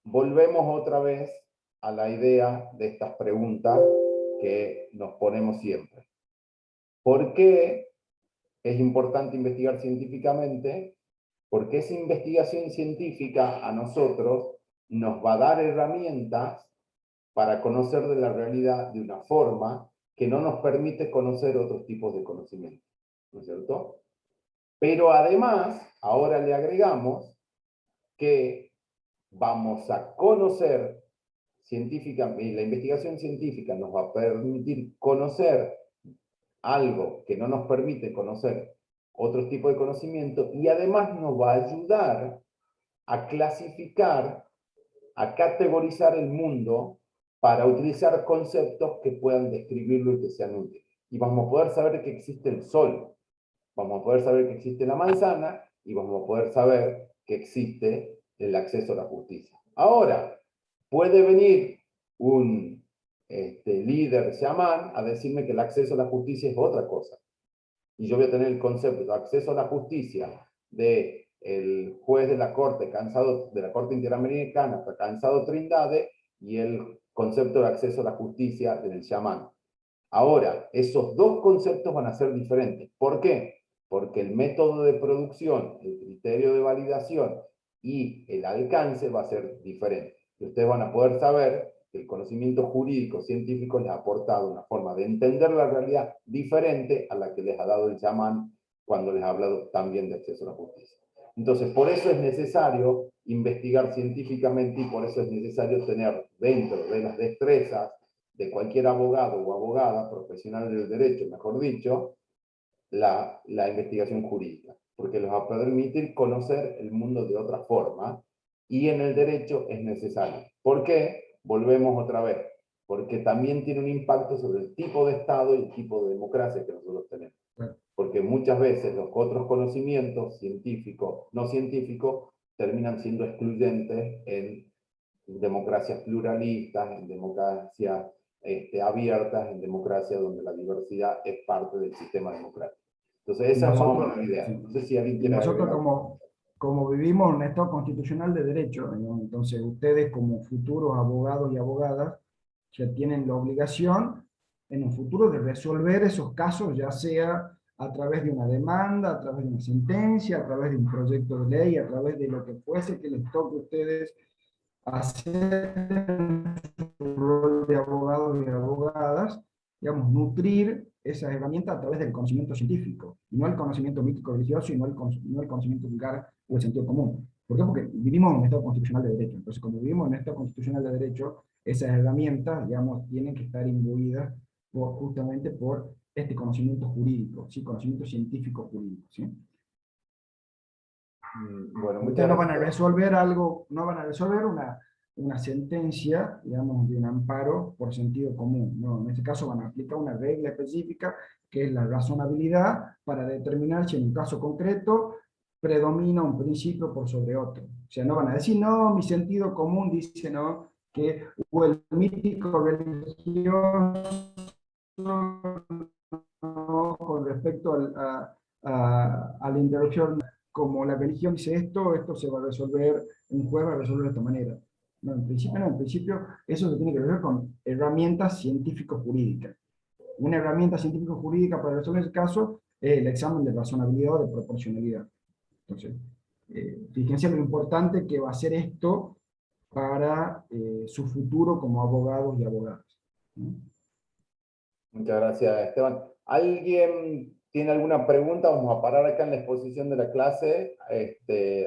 volvemos otra vez a la idea de estas preguntas que nos ponemos siempre. ¿Por qué es importante investigar científicamente? Porque esa investigación científica a nosotros nos va a dar herramientas para conocer de la realidad de una forma que no nos permite conocer otros tipos de conocimiento, ¿no es cierto? Pero además, ahora le agregamos que vamos a conocer científicamente, la investigación científica nos va a permitir conocer algo que no nos permite conocer otros tipos de conocimiento, y además nos va a ayudar a clasificar, a categorizar el mundo para utilizar conceptos que puedan describirlo y que sean útiles. Y vamos a poder saber que existe el sol, vamos a poder saber que existe la manzana, y vamos a poder saber que existe el acceso a la justicia. Ahora, puede venir un líder chamán a decirme que el acceso a la justicia es otra cosa. Y yo voy a tener el concepto de acceso a la justicia del juez de la Corte Interamericana, Cansado Trindade, y el concepto de acceso a la justicia del chamán. Ahora, esos dos conceptos van a ser diferentes. ¿Por qué? Porque el método de producción, el criterio de validación y el alcance va a ser diferente. Y ustedes van a poder saber que el conocimiento jurídico científico les ha aportado una forma de entender la realidad diferente a la que les ha dado el chamán cuando les ha hablado también de acceso a la justicia. Entonces, por eso es necesario investigar científicamente, y por eso es necesario tener dentro de las destrezas de cualquier abogado o abogada, profesional del derecho, mejor dicho, la investigación jurídica, porque les va a permitir conocer el mundo de otra forma, y en el derecho es necesario. ¿Por qué? Volvemos otra vez, porque también tiene un impacto sobre el tipo de Estado y el tipo de democracia que nosotros tenemos. Porque muchas veces los otros conocimientos científicos, no científicos, terminan siendo excluyentes en democracias pluralistas, en democracias abiertas, en democracia donde la diversidad es parte del sistema democrático. Entonces esa es más o menos la idea. No sé si alguien quiere Nosotros agregar. como vivimos en un Estado constitucional de derecho, ¿no? Entonces ustedes como futuros abogados y abogadas ya tienen la obligación en un futuro de resolver esos casos, ya sea a través de una demanda, a través de una sentencia, a través de un proyecto de ley, a través de lo que fuese que les toque a ustedes hacer en su rol de abogados y abogadas, digamos, nutrir esas herramientas a través del conocimiento científico, y no el conocimiento mítico religioso, y no el conocimiento vulgar o el sentido común. ¿Por qué? Porque vivimos en un Estado constitucional de derecho. Entonces, como vivimos en un Estado constitucional de derecho, esas herramientas, digamos, tienen que estar imbuidas justamente por este conocimiento jurídico, ¿sí? Conocimiento científico jurídico, ¿sí? Bueno, muchas Ustedes no van a gracias. resolver algo, no van a resolver una sentencia, digamos, de un amparo por sentido común, ¿no? En este caso van a aplicar una regla específica, que es la razonabilidad, para determinar si en un caso concreto predomina un principio por sobre otro. O sea, no van a decir, no, mi sentido común dice, no, que o el mítico religioso, no, con respecto a la interrupción, como la religión dice esto se va a resolver, un juez va a resolver de esta manera. No, en principio eso se tiene que resolver con herramientas científico-jurídicas. Una herramienta científico-jurídica para resolver el caso es el examen de razonabilidad o de proporcionalidad. Entonces, fíjense lo importante que va a ser esto para su futuro como abogados y abogadas, ¿no? Muchas gracias, Esteban. ¿Alguien tiene alguna pregunta? Vamos a parar acá en la exposición de la clase.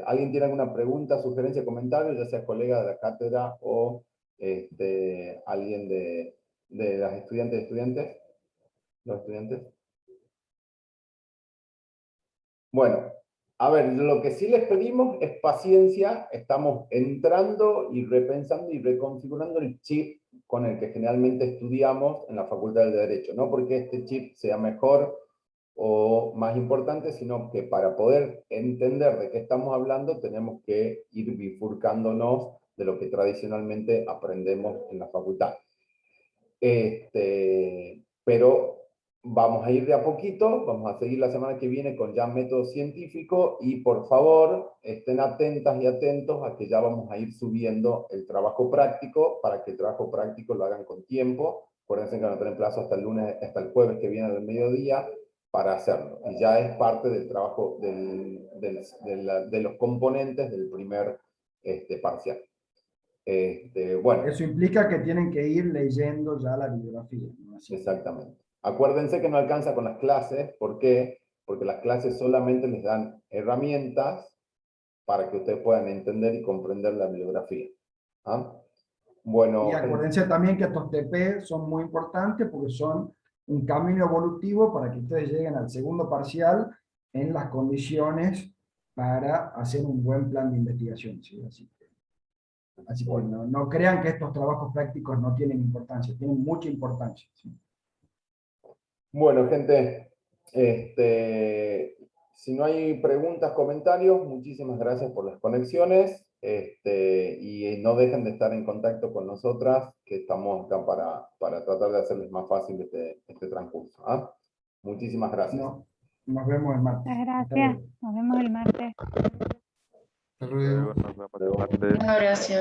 ¿Alguien tiene alguna pregunta, sugerencia, comentario, ya sea colega de la cátedra o alguien de las estudiantes? ¿Los estudiantes? Bueno, a ver, lo que sí les pedimos es paciencia. Estamos entrando y repensando y reconfigurando el chip con el que generalmente estudiamos en la Facultad de Derecho. No porque este chip sea mejor o más importante, sino que para poder entender de qué estamos hablando tenemos que ir bifurcándonos de lo que tradicionalmente aprendemos en la facultad. Pero vamos a ir de a poquito, vamos a seguir la semana que viene con ya método científico, y por favor estén atentas y atentos a que ya vamos a ir subiendo el trabajo práctico, para que el trabajo práctico lo hagan con tiempo. Acuérdense que van a tener plazo hasta el lunes, hasta el jueves que viene al mediodía, para hacerlo. Y ya es parte del trabajo de los componentes del primer parcial. Bueno, Eso implica que tienen que ir leyendo ya la bibliografía, ¿no? Así. exactamente. Acuérdense que no alcanza con las clases. ¿Por qué? Porque las clases solamente les dan herramientas para que ustedes puedan entender y comprender la bibliografía. ¿Ah? Bueno, Y acuérdense también que estos TP son muy importantes porque son un camino evolutivo para que ustedes lleguen al segundo parcial en las condiciones para hacer un buen plan de investigación, ¿sí? Así que no crean que estos trabajos prácticos no tienen importancia, tienen mucha importancia, ¿sí? bueno, gente, si no hay preguntas, comentarios, muchísimas gracias por las conexiones, y no dejen de estar en contacto con nosotras, que estamos acá para tratar de hacerles más fácil este transcurso. ¿Ah? Muchísimas gracias. No, nos vemos el martes. Muchas Hasta gracias. luego. Nos vemos el martes. Luego nos vemos el martes. Gracias.